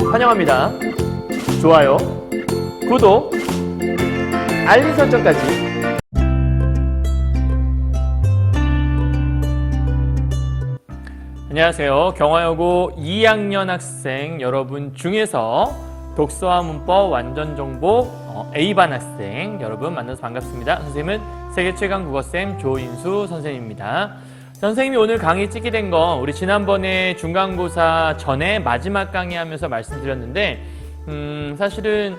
환영합니다. 좋아요, 구독, 알림 설정까지. 안녕하세요. 경화여고 2학년 학생 여러분 중에서 독서와 문법 완전 정복 A반 학생 여러분 만나서 반갑습니다. 선생님은 세계 최강 국어쌤 조인수 선생님입니다. 선생님이 오늘 강의 찍게 된 건 우리 지난번에 중간고사 전에 마지막 강의 하면서 말씀드렸는데 사실은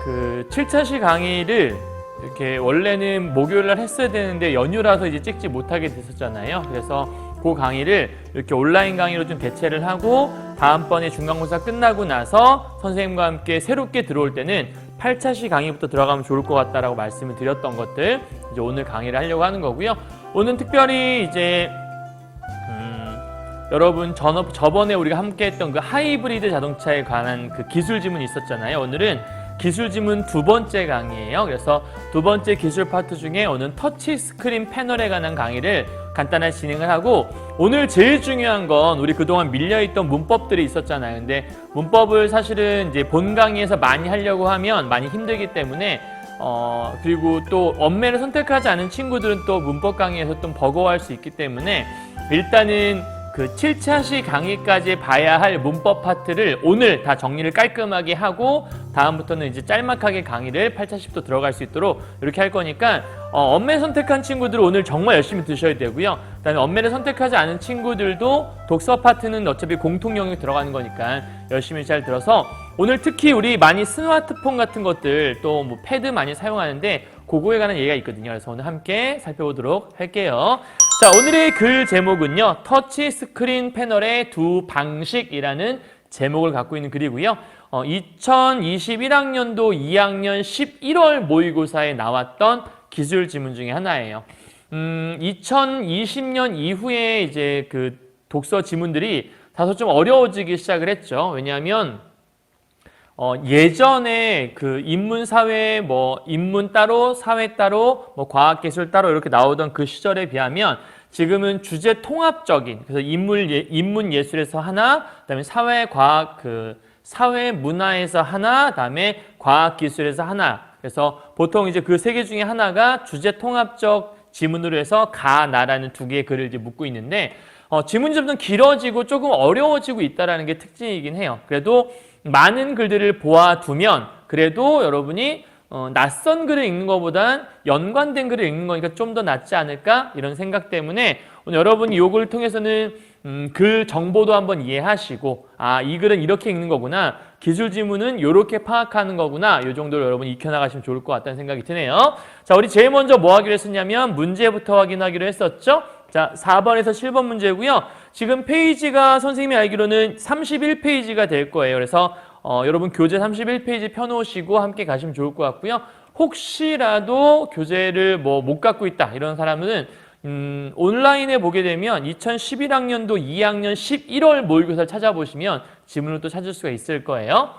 그 7차시 강의를 이렇게 원래는 목요일날 했어야 되는데 연휴라서 이제 찍지 못하게 됐었잖아요. 그래서 그 강의를 이렇게 온라인 강의로 좀 대체를 하고 다음번에 중간고사 끝나고 나서 선생님과 함께 새롭게 들어올 때는 8차시 강의부터 들어가면 좋을 것 같다라고 말씀을 드렸던 것들 이제 오늘 강의를 하려고 하는 거고요. 오늘 특별히 이제 여러분 저번에 우리가 함께 했던 그 하이브리드 자동차에 관한 그 기술 지문이 있었잖아요. 오늘은 기술 지문 두 번째 강의예요. 그래서 두 번째 기술 파트 중에 오늘 터치 스크린 패널에 관한 강의를 간단하게 진행을 하고, 오늘 제일 중요한 건 우리 그동안 밀려있던 문법들이 있었잖아요. 근데 문법을 사실은 이제 본 강의에서 많이 하려고 하면 많이 힘들기 때문에 그리고 또 언매를 선택하지 않은 친구들은 또 문법 강의에서 좀 버거워할 수 있기 때문에 일단은 그 7차시 강의까지 봐야 할 문법 파트를 오늘 다 정리를 깔끔하게 하고 다음부터는 이제 짤막하게 강의를 8차시부터 들어갈 수 있도록 이렇게 할 거니까 언매 선택한 친구들은 오늘 정말 열심히 드셔야 되고요. 그다음에 언매를 선택하지 않은 친구들도 독서 파트는 어차피 공통 영역에 들어가는 거니까 열심히 잘 들어서 오늘 특히 우리 많이 스마트폰 같은 것들 또 뭐 패드 많이 사용하는데 그거에 관한 얘기가 있거든요. 그래서 오늘 함께 살펴보도록 할게요. 자, 오늘의 글 제목은요. 터치 스크린 패널의 두 방식이라는 제목을 갖고 있는 글이고요. 2021학년도 2학년 11월 모의고사에 나왔던 기술 지문 중에 하나예요. 2020년 이후에 이제 그 독서 지문들이 다소 좀 어려워지기 시작을 했죠. 왜냐하면 예전에 그 인문 사회 인문 따로 사회 따로 과학 기술 따로 이렇게 나오던 그 시절에 비하면 지금은 주제 통합적인, 그래서 인문 예술에서 하나, 그다음에 사회 과학 사회 문화에서 하나, 그다음에 과학 기술에서 하나. 그래서 보통 이제 그 세 개 중에 하나가 주제 통합적 지문으로 해서 가나라는 두 개의 글을 이제 묶고 있는데 지문이 좀 길어지고 조금 어려워지고 있다라는 게 특징이긴 해요. 그래도 많은 글들을 보아두면 그래도 여러분이 낯선 글을 읽는 것보단 연관된 글을 읽는 거니까 좀 더 낫지 않을까 이런 생각 때문에 오늘 여러분이 이 글을 통해서는 글 정보도 한번 이해하시고 이 글은 이렇게 읽는 거구나, 기술 지문은 이렇게 파악하는 거구나, 이 정도로 여러분이 익혀나가시면 좋을 것 같다는 생각이 드네요. 자, 우리 제일 먼저 뭐 하기로 했었냐면 문제부터 확인하기로 했었죠. 자, 4번에서 7번 문제고요. 지금 페이지가 선생님이 알기로는 31페이지가 될 거예요. 그래서 여러분 교재 31페이지 펴놓으시고 함께 가시면 좋을 것 같고요. 혹시라도 교재를 못 갖고 있다 이런 사람은 온라인에 보게 되면 2011학년도 2학년 11월 모의고사를 찾아보시면 지문을 또 찾을 수가 있을 거예요.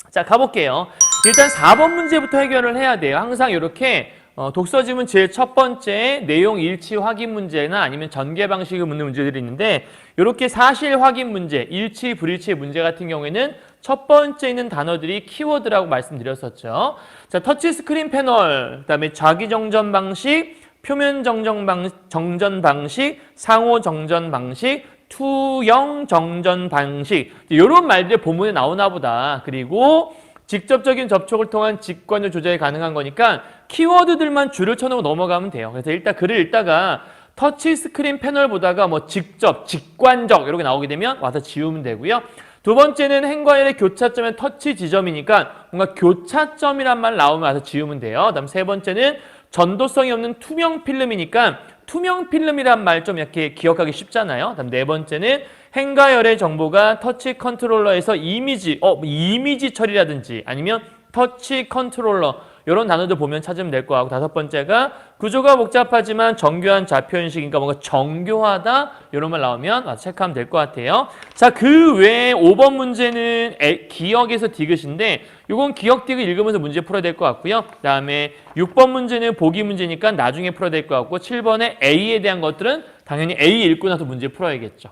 자, 가볼게요. 일단 4번 문제부터 해결을 해야 돼요. 항상 이렇게 독서 지문 제일 첫 번째 내용 일치 확인 문제나 아니면 전개 방식을 묻는 문제들이 있는데, 이렇게 사실 확인 문제, 일치 불일치의 문제 같은 경우에는 첫 번째 있는 단어들이 키워드라고 말씀드렸었죠. 자, 터치 스크린 패널, 그다음에 자기 정전 방식, 표면 정전 방식, 상호 정전 방식, 투영 정전 방식, 이런 말들 본문에 나오나 보다. 그리고 직접적인 접촉을 통한 직관적 조작이 가능한 거니까 키워드들만 줄을 쳐놓고 넘어가면 돼요. 그래서 일단 글을 읽다가 터치 스크린 패널 보다가 직접, 직관적 이렇게 나오게 되면 와서 지우면 되고요. 두 번째는 행과열의 교차점의 터치 지점이니까 뭔가 교차점이란 말 나오면 와서 지우면 돼요. 그다음 세 번째는 전도성이 없는 투명 필름이니까 투명 필름이란 말 좀 이렇게 기억하기 쉽잖아요. 그다음 네 번째는 행과열의 정보가 터치 컨트롤러에서 이미지 처리라든지 아니면 터치 컨트롤러 이런 단어들 보면 찾으면 될 것 같고, 다섯 번째가 구조가 복잡하지만 정교한 좌표인식이니까 뭔가 정교하다 이런 말 나오면 체크하면 될 것 같아요. 자, 그 외에 5번 문제는 기억에서 디귿인데 이건 기억 디귿 읽으면서 문제 풀어야 될 것 같고요. 그 다음에 6번 문제는 보기 문제니까 나중에 풀어야 될 것 같고, 7번에 A에 대한 것들은 당연히 A 읽고 나서 문제 풀어야겠죠.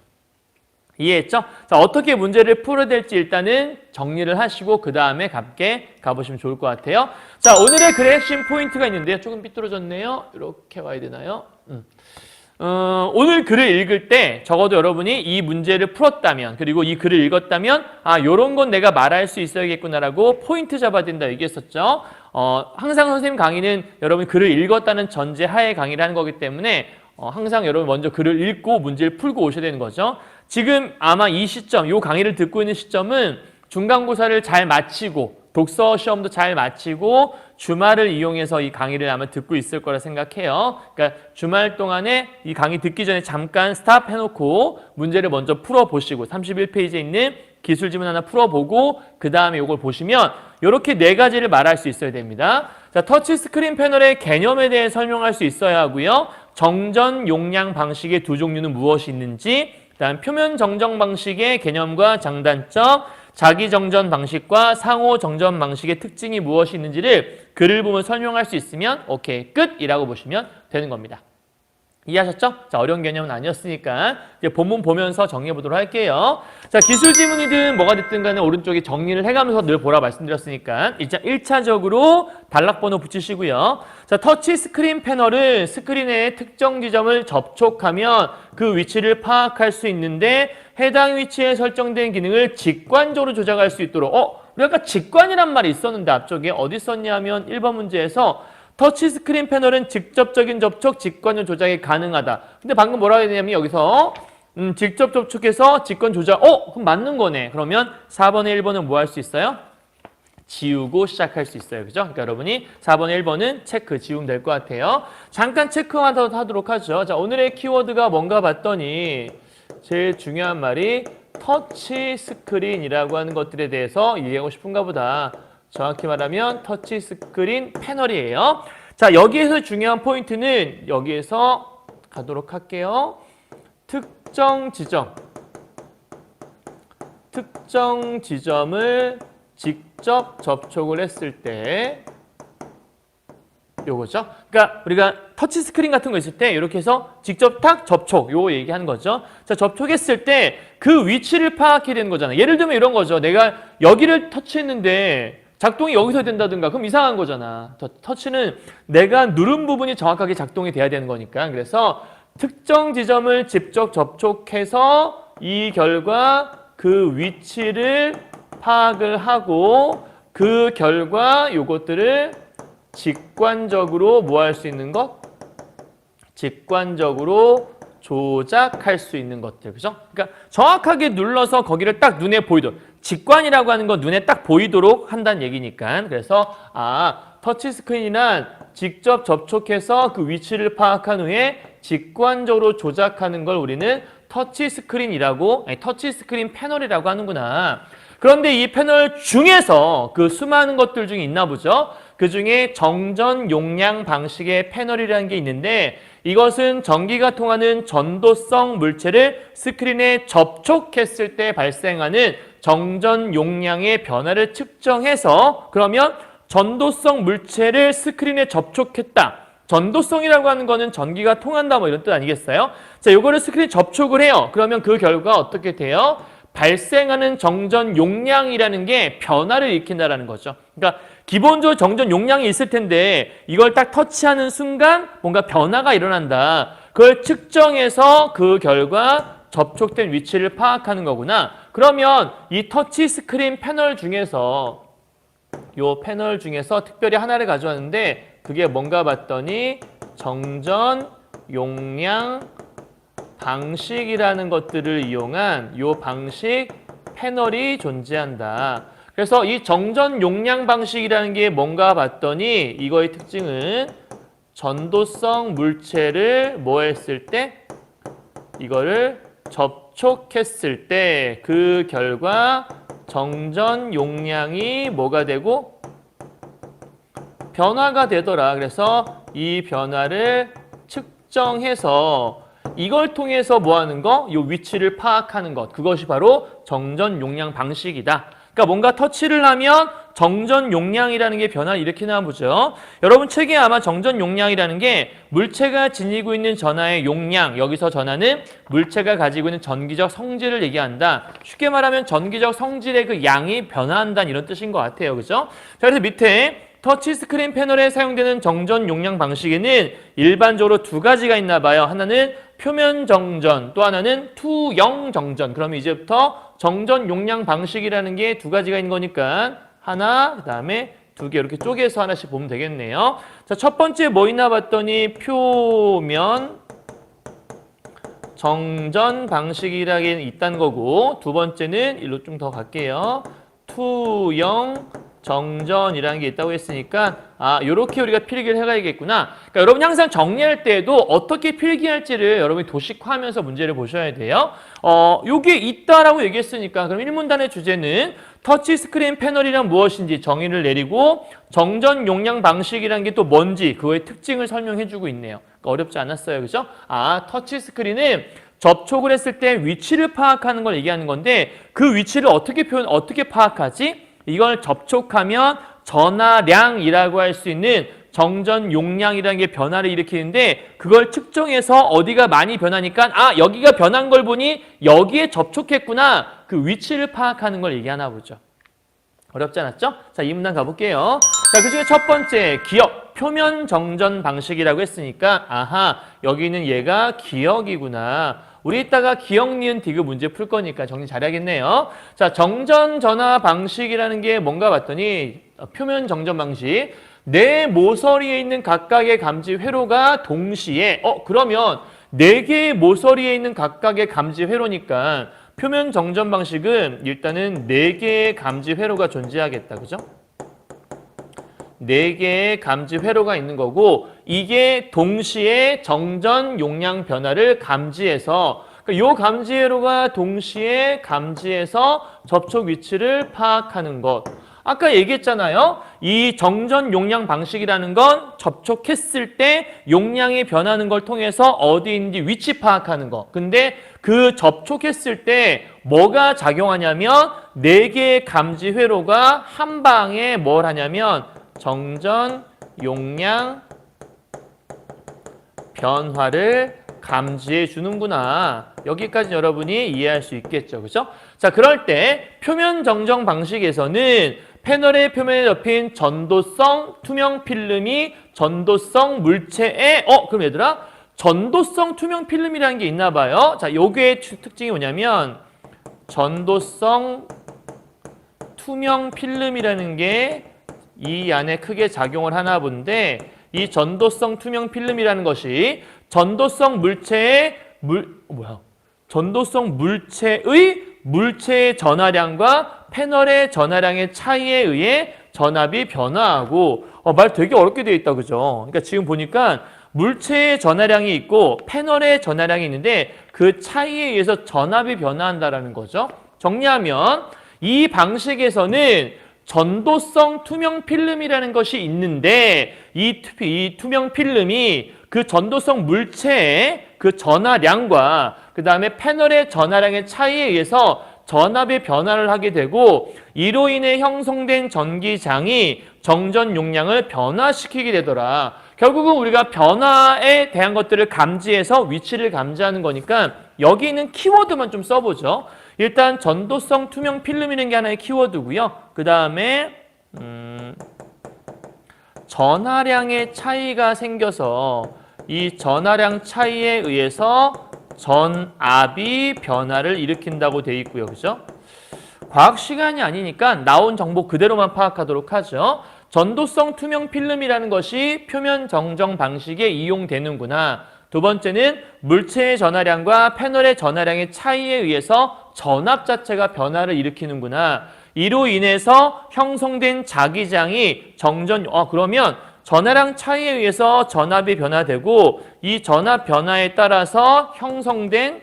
이해했죠? 자, 어떻게 문제를 풀어야 될지 일단은 정리를 하시고 그 다음에 함께 가보시면 좋을 것 같아요. 자, 오늘의 글의 핵심 포인트가 있는데요. 조금 삐뚤어졌네요. 이렇게 와야 되나요? 오늘 글을 읽을 때 적어도 여러분이 이 문제를 풀었다면 그리고 이 글을 읽었다면 요런 건 내가 말할 수 있어야겠구나라고 포인트 잡아야 된다 얘기했었죠. 항상 선생님 강의는 여러분이 글을 읽었다는 전제하에 강의를 하는 거기 때문에 항상 여러분 먼저 글을 읽고 문제를 풀고 오셔야 되는 거죠. 지금 아마 이 시점, 이 강의를 듣고 있는 시점은 중간고사를 잘 마치고 독서 시험도 잘 마치고 주말을 이용해서 이 강의를 아마 듣고 있을 거라 생각해요. 그러니까 주말 동안에 이 강의 듣기 전에 잠깐 스탑 해놓고 문제를 먼저 풀어보시고 31페이지에 있는 기술 지문 하나 풀어보고 그 다음에 이걸 보시면 이렇게 네 가지를 말할 수 있어야 됩니다. 자, 터치 스크린 패널의 개념에 대해 설명할 수 있어야 하고요. 정전 용량 방식의 두 종류는 무엇이 있는지, 그다음 표면 정정 방식의 개념과 장단점, 자기 정전 방식과 상호 정전 방식의 특징이 무엇이 있는지를 글을 보면 설명할 수 있으면 오케이, 끝이라고 보시면 되는 겁니다. 이해하셨죠? 자, 어려운 개념은 아니었으니까 이제 본문 보면서 정리해 보도록 할게요. 자, 기술 지문이든 뭐가 됐든 간에 오른쪽에 정리를 해가면서 늘 보라 말씀드렸으니까 일단 1차적으로 단락번호 붙이시고요. 자, 터치 스크린 패널은 스크린의 특정 지점을 접촉하면 그 위치를 파악할 수 있는데 해당 위치에 설정된 기능을 직관적으로 조작할 수 있도록 우리 아까 직관이란 말이 있었는데 앞쪽에 어디 썼냐면 1번 문제에서 터치 스크린 패널은 직접적인 접촉, 직관적 조작이 가능하다. 근데 방금 뭐라고 했냐면 여기서 직접 접촉해서 직관 조작. 그럼 맞는 거네. 그러면 4번에 1번은 뭐 할 수 있어요? 지우고 시작할 수 있어요. 그죠? 그러니까 여러분이 4번에 1번은 체크, 지우면 될 것 같아요. 잠깐 체크만 더 하도록 하죠. 자, 오늘의 키워드가 뭔가 봤더니 제일 중요한 말이 터치 스크린이라고 하는 것들에 대해서 이해하고 싶은가 보다. 정확히 말하면 터치 스크린 패널이에요. 자, 여기에서 중요한 포인트는 여기에서 가도록 할게요. 특정 지점을 직접 접촉을 했을 때 요거죠. 그러니까 우리가 터치 스크린 같은 거 있을 때 이렇게 해서 직접 딱 접촉, 요거 얘기하는 거죠. 자, 접촉했을 때 그 위치를 파악해야 되는 거잖아요. 예를 들면 이런 거죠. 내가 여기를 터치했는데 작동이 여기서 된다든가 그럼 이상한 거잖아. 터치는 내가 누른 부분이 정확하게 작동이 돼야 되는 거니까. 그래서 특정 지점을 직접 접촉해서 이 결과 그 위치를 파악을 하고 그 결과 요것들을 직관적으로 뭐 할 수 있는 것? 직관적으로 조작할 수 있는 것들. 그죠? 그러니까 정확하게 눌러서 거기를 딱 눈에 보이도록. 직관이라고 하는 건 눈에 딱 보이도록 한다는 얘기니까. 그래서 터치 스크린이란 직접 접촉해서 그 위치를 파악한 후에 직관적으로 조작하는 걸 우리는 터치 스크린이라고, 터치 스크린 패널이라고 하는구나. 그런데 이 패널 중에서 그 수많은 것들 중에 있나 보죠. 그 중에 정전 용량 방식의 패널이라는 게 있는데 이것은 전기가 통하는 전도성 물체를 스크린에 접촉했을 때 발생하는 정전 용량의 변화를 측정해서 그러면 전도성 물체를 스크린에 접촉했다. 전도성이라고 하는 거는 전기가 통한다 뭐 이런 뜻 아니겠어요? 자, 요거를 스크린에 접촉을 해요. 그러면 그 결과 어떻게 돼요? 발생하는 정전 용량이라는 게 변화를 일으킨다라는 거죠. 그러니까 기본적으로 정전 용량이 있을 텐데 이걸 딱 터치하는 순간 뭔가 변화가 일어난다. 그걸 측정해서 그 결과 접촉된 위치를 파악하는 거구나. 그러면 이 터치 스크린 패널 중에서 요 패널 중에서 특별히 하나를 가져왔는데 그게 뭔가 봤더니 정전 용량 방식이라는 것들을 이용한 요 방식 패널이 존재한다. 그래서 이 정전 용량 방식이라는 게 뭔가 봤더니 이거의 특징은 전도성 물체를 뭐 했을 때 이거를 접촉했을 때 그 결과 정전 용량이 뭐가 되고 변화가 되더라. 그래서 이 변화를 측정해서 이걸 통해서 뭐 하는 거? 이 위치를 파악하는 것. 그것이 바로 정전 용량 방식이다. 그러니까 뭔가 터치를 하면 정전 용량이라는 게 변화를 일으키나 보죠. 여러분 책에 아마 정전 용량이라는 게 물체가 지니고 있는 전하의 용량, 여기서 전하는 물체가 가지고 있는 전기적 성질을 얘기한다. 쉽게 말하면 전기적 성질의 그 양이 변화한다는 이런 뜻인 것 같아요. 그죠? 자, 그래서 밑에 터치스크린 패널에 사용되는 정전 용량 방식에는 일반적으로 두 가지가 있나 봐요. 하나는 표면 정전, 또 하나는 투영 정전. 그러면 이제부터 정전 용량 방식이라는 게 두 가지가 있는 거니까 하나, 그 다음에 두 개 이렇게 쪼개서 하나씩 보면 되겠네요. 자, 첫 번째 뭐 있나 봤더니 표면 정전 방식이라는 게 있다는 거고, 두 번째는 일로 좀 더 갈게요. 투영 정전이라는 게 있다고 했으니까 요렇게 우리가 필기를 해가야겠구나. 그러니까 여러분 항상 정리할 때에도 어떻게 필기할지를 여러분이 도식화하면서 문제를 보셔야 돼요. 요게 있다라고 얘기했으니까 그럼 1문단의 주제는 터치스크린 패널이란 무엇인지 정의를 내리고 정전 용량 방식이라는 게 또 뭔지 그거의 특징을 설명해주고 있네요. 그러니까 어렵지 않았어요. 그죠? 터치스크린은 접촉을 했을 때 위치를 파악하는 걸 얘기하는 건데 그 위치를 어떻게 파악하지? 이걸 접촉하면 전하량이라고 할 수 있는 정전 용량이라는 게 변화를 일으키는데 그걸 측정해서 어디가 많이 변하니까 여기가 변한 걸 보니 여기에 접촉했구나. 그 위치를 파악하는 걸 얘기하나 보죠. 어렵지 않았죠? 자, 이 문단 가볼게요. 자, 그중에 첫 번째 기억, 표면 정전 방식이라고 했으니까 여기는 얘가 기억이구나. 우리 이따가 기억, 니은, 디귿 문제 풀 거니까 정리 잘해야겠네요. 자, 정전 전화 방식이라는 게 뭔가 봤더니 표면 정전 방식. 내 모서리에 있는 각각의 감지 회로가 동시에 그러면 네 개의 모서리에 있는 각각의 감지 회로니까 표면 정전 방식은 일단은 네 개의 감지 회로가 존재하겠다. 그죠? 네 개의 감지 회로가 있는 거고 이게 동시에 정전 용량 변화를 감지해서 이 감지 회로가 동시에 감지해서 접촉 위치를 파악하는 것. 아까 얘기했잖아요. 이 정전 용량 방식이라는 건 접촉했을 때 용량이 변하는 걸 통해서 어디 있는지 위치 파악하는 거. 근데 그 접촉했을 때 뭐가 작용하냐면 네 개의 감지 회로가 한 방에 뭘 하냐면 정전 용량 변화를 감지해 주는구나. 여기까지 여러분이 이해할 수 있겠죠. 그죠? 자, 그럴 때 표면 정전 방식에서는 패널의 표면에 접힌 전도성 투명 필름이 전도성 물체에 그럼 얘들아 전도성 투명 필름이라는 게 있나 봐요. 자, 요게 특징이 뭐냐면 전도성 투명 필름이라는 게 이 안에 크게 작용을 하나 본데 이 전도성 투명 필름이라는 것이 전도성 물체의 물체의 전하량과 패널의 전하량의 차이에 의해 전압이 변화하고 말 되게 어렵게 되어 있다. 그죠? 그러니까 지금 보니까 물체의 전하량이 있고 패널의 전하량이 있는데 그 차이에 의해서 전압이 변화한다라는 거죠. 정리하면 이 방식에서는 전도성 투명 필름이라는 것이 있는데 이 투명 필름이 그 전도성 물체의 그 전하량과 그 다음에 패널의 전하량의 차이에 의해서 전압의 변화를 하게 되고 이로 인해 형성된 전기장이 정전 용량을 변화시키게 되더라. 결국은 우리가 변화에 대한 것들을 감지해서 위치를 감지하는 거니까 여기 있는 키워드만 좀 써보죠. 일단 전도성 투명 필름이라는 게 하나의 키워드고요. 그 다음에 전하량의 차이가 생겨서 이 전하량 차이에 의해서 전압이 변화를 일으킨다고 돼 있고요. 그죠? 과학 시간이 아니니까 나온 정보 그대로만 파악하도록 하죠. 전도성 투명 필름이라는 것이 표면 정전 방식에 이용되는구나. 두 번째는 물체의 전하량과 패널의 전하량의 차이에 의해서 전압 자체가 변화를 일으키는구나. 이로 인해서 형성된 자기장이 그러면 전하량 차이에 의해서 전압이 변화되고 이 전압 변화에 따라서 형성된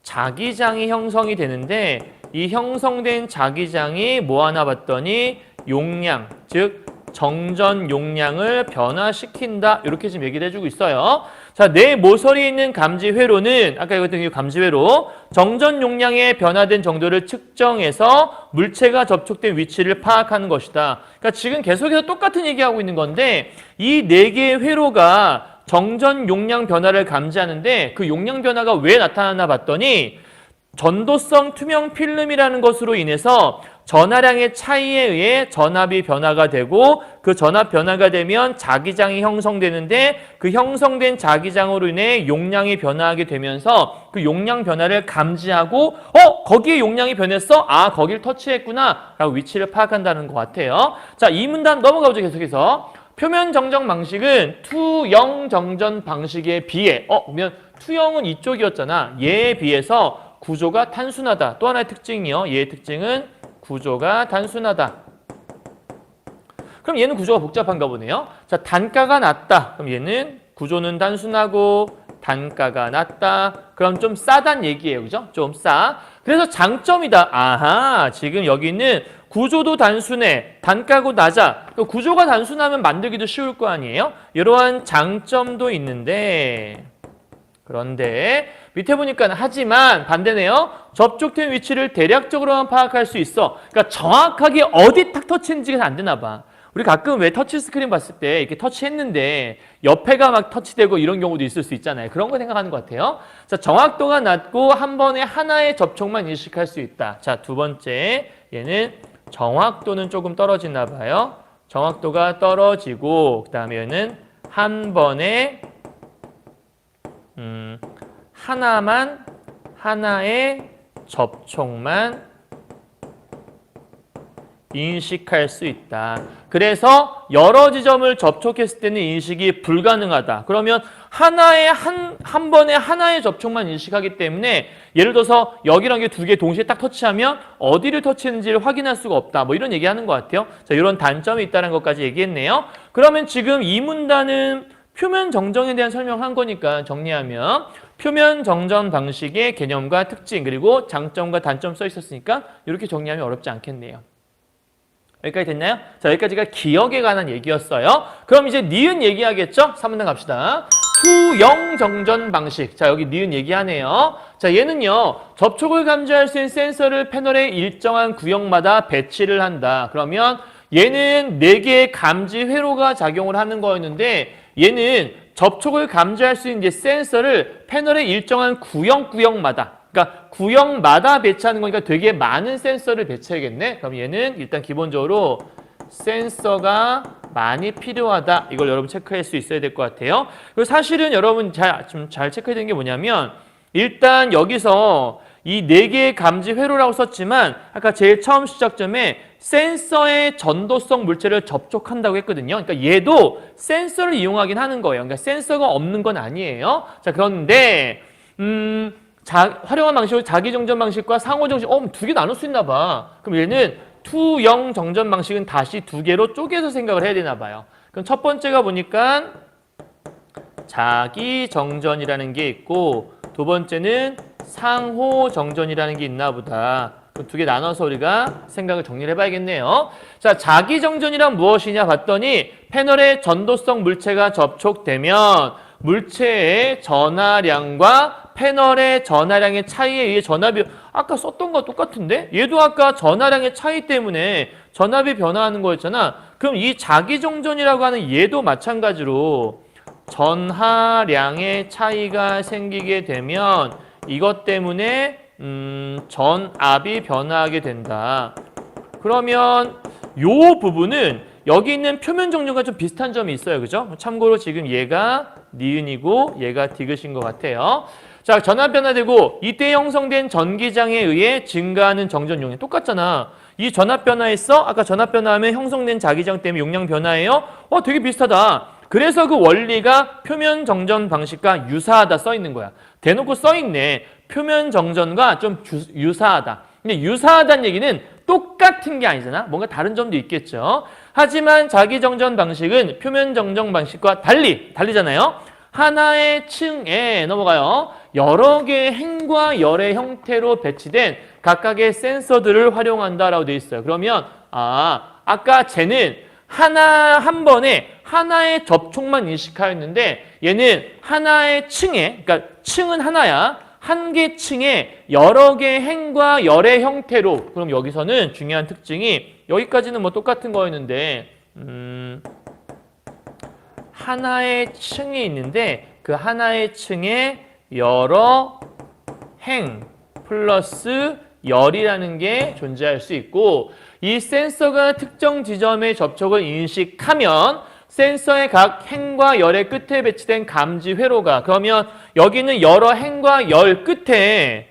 자기장이 형성이 되는데 이 형성된 자기장이 뭐 하나 봤더니 용량, 즉 정전 용량을 변화시킨다. 이렇게 지금 얘기를 해주고 있어요. 자, 내 모서리에 있는 감지 회로는 아까 이것도 감지 회로 정전 용량의 변화된 정도를 측정해서 물체가 접촉된 위치를 파악하는 것이다. 그러니까 지금 계속해서 똑같은 얘기하고 있는 건데 이 네 개의 회로가 정전 용량 변화를 감지하는데 그 용량 변화가 왜 나타나나 봤더니 전도성 투명 필름이라는 것으로 인해서 전하량의 차이에 의해 전압이 변화가 되고 그 전압 변화가 되면 자기장이 형성되는데 그 형성된 자기장으로 인해 용량이 변화하게 되면서 그 용량 변화를 감지하고 거기에 용량이 변했어? 아, 거길 터치했구나 라고 위치를 파악한다는 것 같아요. 자, 이 문단 넘어가보죠. 계속해서. 표면 정전 방식은 투영 정전 방식에 비해 그러면 투영은 이쪽이었잖아. 얘에 비해서 구조가 단순하다. 또 하나의 특징이요. 얘의 특징은 구조가 단순하다. 그럼 얘는 구조가 복잡한가 보네요. 자, 단가가 낮다. 그럼 얘는 구조는 단순하고 단가가 낮다. 그럼 좀 싸단 얘기예요. 그죠? 좀 싸. 그래서 장점이다. 아하, 지금 여기는 구조도 단순해. 단가고 낮아. 구조가 단순하면 만들기도 쉬울 거 아니에요? 이러한 장점도 있는데 그런데 밑에 보니까 하지만 반대네요. 접촉된 위치를 대략적으로만 파악할 수 있어. 그러니까 정확하게 어디 탁 터치했는지가 안 되나 봐. 우리 가끔 왜 터치 스크린 봤을 때 이렇게 터치했는데 옆에가 막 터치되고 이런 경우도 있을 수 있잖아요. 그런 거 생각하는 것 같아요. 자, 정확도가 낮고 한 번에 하나의 접촉만 인식할 수 있다. 자, 두 번째 얘는 정확도는 조금 떨어지나 봐요. 정확도가 떨어지고 그다음에 얘는 한 번에 하나의 접촉만 인식할 수 있다. 그래서 여러 지점을 접촉했을 때는 인식이 불가능하다. 그러면 한 번에 하나의 접촉만 인식하기 때문에 예를 들어서 여기랑 여기 두 개 동시에 딱 터치하면 어디를 터치했는지를 확인할 수가 없다. 뭐 이런 얘기하는 것 같아요. 자, 이런 단점이 있다는 것까지 얘기했네요. 그러면 지금 이 문단은 표면 정전에 대한 설명한 거니까 정리하면 표면 정전 방식의 개념과 특징 그리고 장점과 단점 써 있었으니까 이렇게 정리하면 어렵지 않겠네요. 여기까지 됐나요? 자, 여기까지가 기억에 관한 얘기였어요. 그럼 이제 니은 얘기하겠죠? 3문단 갑시다. 투영 정전 방식. 자, 여기 니은 얘기하네요. 자, 얘는요. 접촉을 감지할 수 있는 센서를 패널의 일정한 구역마다 배치를 한다. 그러면 얘는 4개의 감지 회로가 작용을 하는 거였는데 얘는 접촉을 감지할 수 있는 이제 센서를 패널의 일정한 구역마다 그러니까 구역마다 배치하는 거니까 되게 많은 센서를 배치해야겠네. 그럼 얘는 일단 기본적으로 센서가 많이 필요하다. 이걸 여러분 체크할 수 있어야 될 것 같아요. 그리고 사실은 여러분 잘 체크해야 되는 게 뭐냐면 일단 여기서 이 4개의 감지 회로라고 썼지만 아까 제일 처음 시작점에 센서의 전도성 물체를 접촉한다고 했거든요. 그러니까 얘도 센서를 이용하긴 하는 거예요. 그러니까 센서가 없는 건 아니에요. 자, 그런데 활용한 방식으로 자기정전 방식과 상호정전, 2개 나눌 수 있나 봐. 그럼 얘는 투영 정전 방식은 다시 2개로 쪼개서 생각을 해야 되나 봐요. 그럼 첫 번째가 보니까 자기정전이라는 게 있고 두 번째는 상호정전이라는 게 있나 보다. 그럼 2개 나눠서 우리가 생각을 정리를 해봐야겠네요. 자, 자기정전이란 무엇이냐 봤더니 패널에 전도성 물체가 접촉되면 물체의 전하량과 패널의 전하량의 차이에 의해 전압이 아까 썼던 거 똑같은데? 얘도 아까 전하량의 차이 때문에 전압이 변화하는 거였잖아. 그럼 이 자기정전이라고 하는 얘도 마찬가지로 전하량의 차이가 생기게 되면 이것 때문에 전압이 변화하게 된다. 그러면 요 부분은 여기 있는 표면 정전과 좀 비슷한 점이 있어요. 그죠? 참고로 지금 얘가 니은이고 얘가 디귿인 것 같아요. 자, 전압 변화되고 이때 형성된 전기장에 의해 증가하는 정전 용량 똑같잖아. 이 전압 변화했어? 아까 전압 변화하면 형성된 자기장 때문에 용량 변화해요? 되게 비슷하다. 그래서 그 원리가 표면 정전 방식과 유사하다 써 있는 거야. 대놓고 써 있네. 표면 정전과 좀 유사하다. 근데 유사하다는 얘기는 똑같은 게 아니잖아. 뭔가 다른 점도 있겠죠. 하지만 자기정전 방식은 표면 정전 방식과 달리잖아요. 하나의 층에 넘어가요. 여러 개의 행과 열의 형태로 배치된 각각의 센서들을 활용한다라고 되어 있어요. 그러면 아까 쟤는 한 번에 하나의 접촉만 인식하였는데 얘는 하나의 층에, 그러니까 층은 하나야. 한 개 층에 여러 개의 행과 열의 형태로, 그럼 여기서는 중요한 특징이 여기까지는 뭐 똑같은 거였는데 하나의 층이 있는데 그 하나의 층에 여러 행 플러스 열이라는 게 존재할 수 있고, 이 센서가 특정 지점의 접촉을 인식하면 센서의 각 행과 열의 끝에 배치된 감지 회로가, 그러면 여기는 여러 행과 열 끝에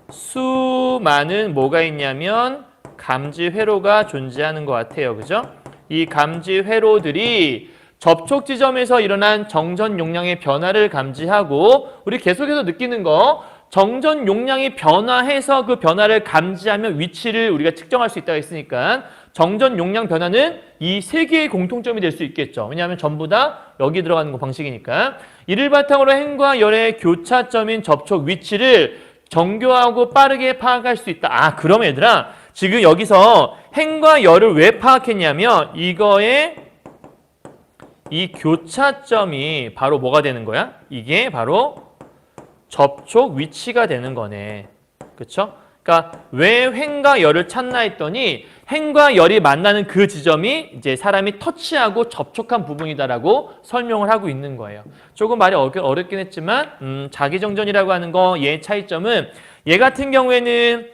수많은 뭐가 있냐면 감지 회로가 존재하는 것 같아요. 그죠? 이 감지 회로들이 접촉 지점에서 일어난 정전 용량의 변화를 감지하고, 우리 계속해서 느끼는 거, 정전 용량이 변화해서 그 변화를 감지하면 위치를 우리가 측정할 수 있다고 했으니까 정전 용량 변화는 이 세 개의 공통점이 될 수 있겠죠. 왜냐하면 전부 다 여기 들어가는 거 방식이니까. 이를 바탕으로 행과 열의 교차점인 접촉 위치를 정교하고 빠르게 파악할 수 있다. 아, 그럼 얘들아, 지금 여기서 행과 열을 왜 파악했냐면 이거의 이 교차점이 바로 뭐가 되는 거야? 이게 바로 접촉 위치가 되는 거네. 그쵸? 그러니까 왜 행과 열을 찾나 했더니 행과 열이 만나는 그 지점이 이제 사람이 터치하고 접촉한 부분이다라고 설명을 하고 있는 거예요. 조금 말이 어렵긴 했지만 자기정전이라고 하는 거 얘의 차이점은, 얘 같은 경우에는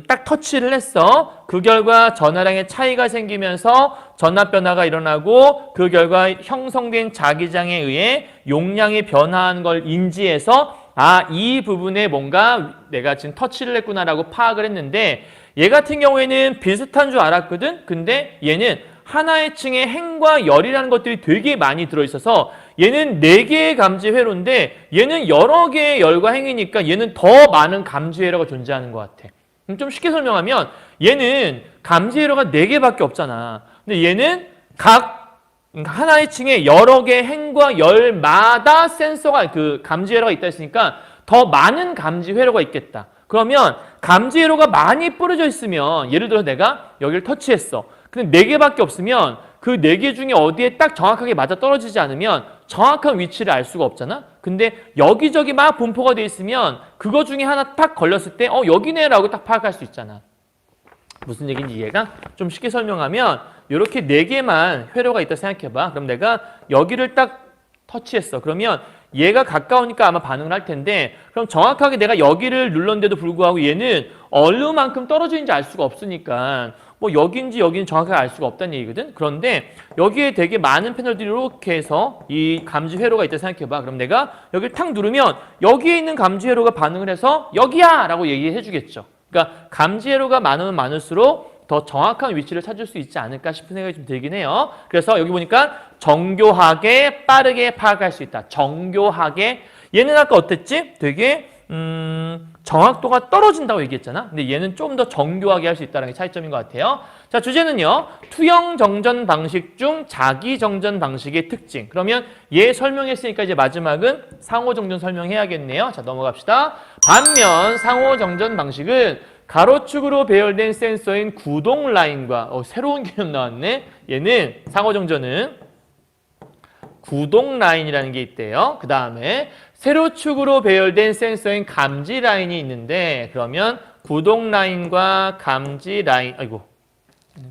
딱 터치를 했어. 그 결과 전하량의 차이가 생기면서 전압 변화가 일어나고 그 결과 형성된 자기장에 의해 용량이 변화한 걸 인지해서 아, 이 부분에 뭔가 내가 지금 터치를 했구나라고 파악을 했는데, 얘 같은 경우에는 비슷한 줄 알았거든? 근데 얘는 하나의 층에 행과 열이라는 것들이 되게 많이 들어있어서 얘는 4개의 감지 회로인데 얘는 여러 개의 열과 행이니까 얘는 더 많은 감지 회로가 존재하는 것 같아. 좀 쉽게 설명하면 얘는 감지 회로가 4개밖에 없잖아. 근데 얘는 각 하나의 층에 여러 개의 행과 열마다 센서가 그 감지 회로가 있다 했으니까 더 많은 감지 회로가 있겠다. 그러면 감지 회로가 많이 뿌려져 있으면, 예를 들어 내가 여기를 터치했어. 근데 4개밖에 없으면 그 4개 중에 어디에 딱 정확하게 맞아 떨어지지 않으면 정확한 위치를 알 수가 없잖아. 근데 여기저기 막 분포가 돼 있으면 그거 중에 하나 딱 걸렸을 때 여기네라고 딱 파악할 수 있잖아. 무슨 얘기인지 이해가? 좀 쉽게 설명하면 이렇게 4개만 회로가 있다 생각해봐. 그럼 내가 여기를 딱 터치했어. 그러면 얘가 가까우니까 아마 반응을 할 텐데, 그럼 정확하게 내가 여기를 눌렀는데도 불구하고 얘는 얼마만큼 떨어져 있는지 알 수가 없으니까 뭐 여기인지 여기는 정확하게 알 수가 없다는 얘기거든. 그런데 여기에 되게 많은 패널들이 이렇게 해서 이 감지 회로가 있다 생각해봐. 그럼 내가 여기를 탁 누르면 여기에 있는 감지 회로가 반응을 해서 여기야! 라고 얘기해 주겠죠. 그러니까 감지 회로가 많으면 많을수록 더 정확한 위치를 찾을 수 있지 않을까 싶은 생각이 좀 들긴 해요. 그래서 여기 보니까 정교하게 빠르게 파악할 수 있다. 정교하게. 얘는 아까 어땠지? 되게 정확도가 떨어진다고 얘기했잖아. 근데 얘는 좀 더 정교하게 할 수 있다는 게 차이점인 것 같아요. 자, 주제는요. 투영 정전 방식 중 자기 정전 방식의 특징. 그러면 얘 설명했으니까 이제 마지막은 상호 정전 설명해야겠네요. 자, 넘어갑시다. 반면 상호 정전 방식은 가로축으로 배열된 센서인 구동 라인과 새로운 개념 나왔네. 얘는 상호정전은 구동 라인이라는 게 있대요. 그 다음에 세로축으로 배열된 센서인 감지 라인이 있는데, 그러면 구동 라인과 감지 라인,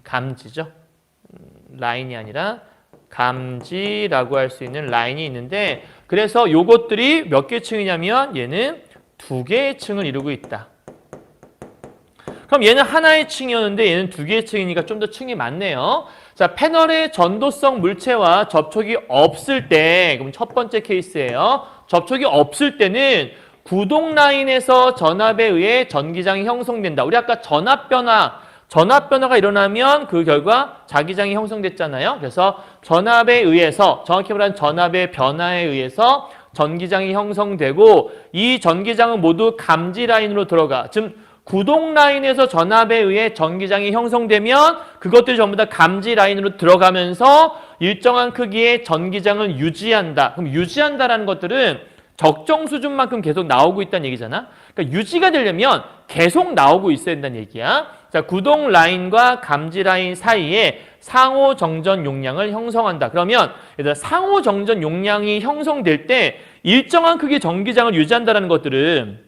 감지죠. 라인이 아니라 감지라고 할 수 있는 라인이 있는데, 그래서 요것들이 몇 개 층이냐면 얘는 2개의 층을 이루고 있다. 그럼 얘는 하나의 층이었는데 얘는 2개의 층이니까 좀 더 층이 많네요. 자, 패널의 전도성 물체와 접촉이 없을 때, 그럼 첫 번째 케이스예요. 접촉이 없을 때는 구동 라인에서 전압에 의해 전기장이 형성된다. 우리 아까 전압 변화가 일어나면 그 결과 자기장이 형성됐잖아요. 그래서 전압에 의해서, 정확히 말하면 전압의 변화에 의해서 전기장이 형성되고, 이 전기장은 모두 감지 라인으로 들어가. 지금 구동 라인에서 전압에 의해 전기장이 형성되면 그것들이 전부 다 감지 라인으로 들어가면서 일정한 크기의 전기장을 유지한다. 그럼 유지한다라는 것들은 적정 수준만큼 계속 나오고 있다는 얘기잖아. 그러니까 유지가 되려면 계속 나오고 있어야 된다는 얘기야. 자, 구동 라인과 감지 라인 사이에 상호 정전 용량을 형성한다. 그러면 얘들아, 상호 정전 용량이 형성될 때 일정한 크기의 전기장을 유지한다는 것들은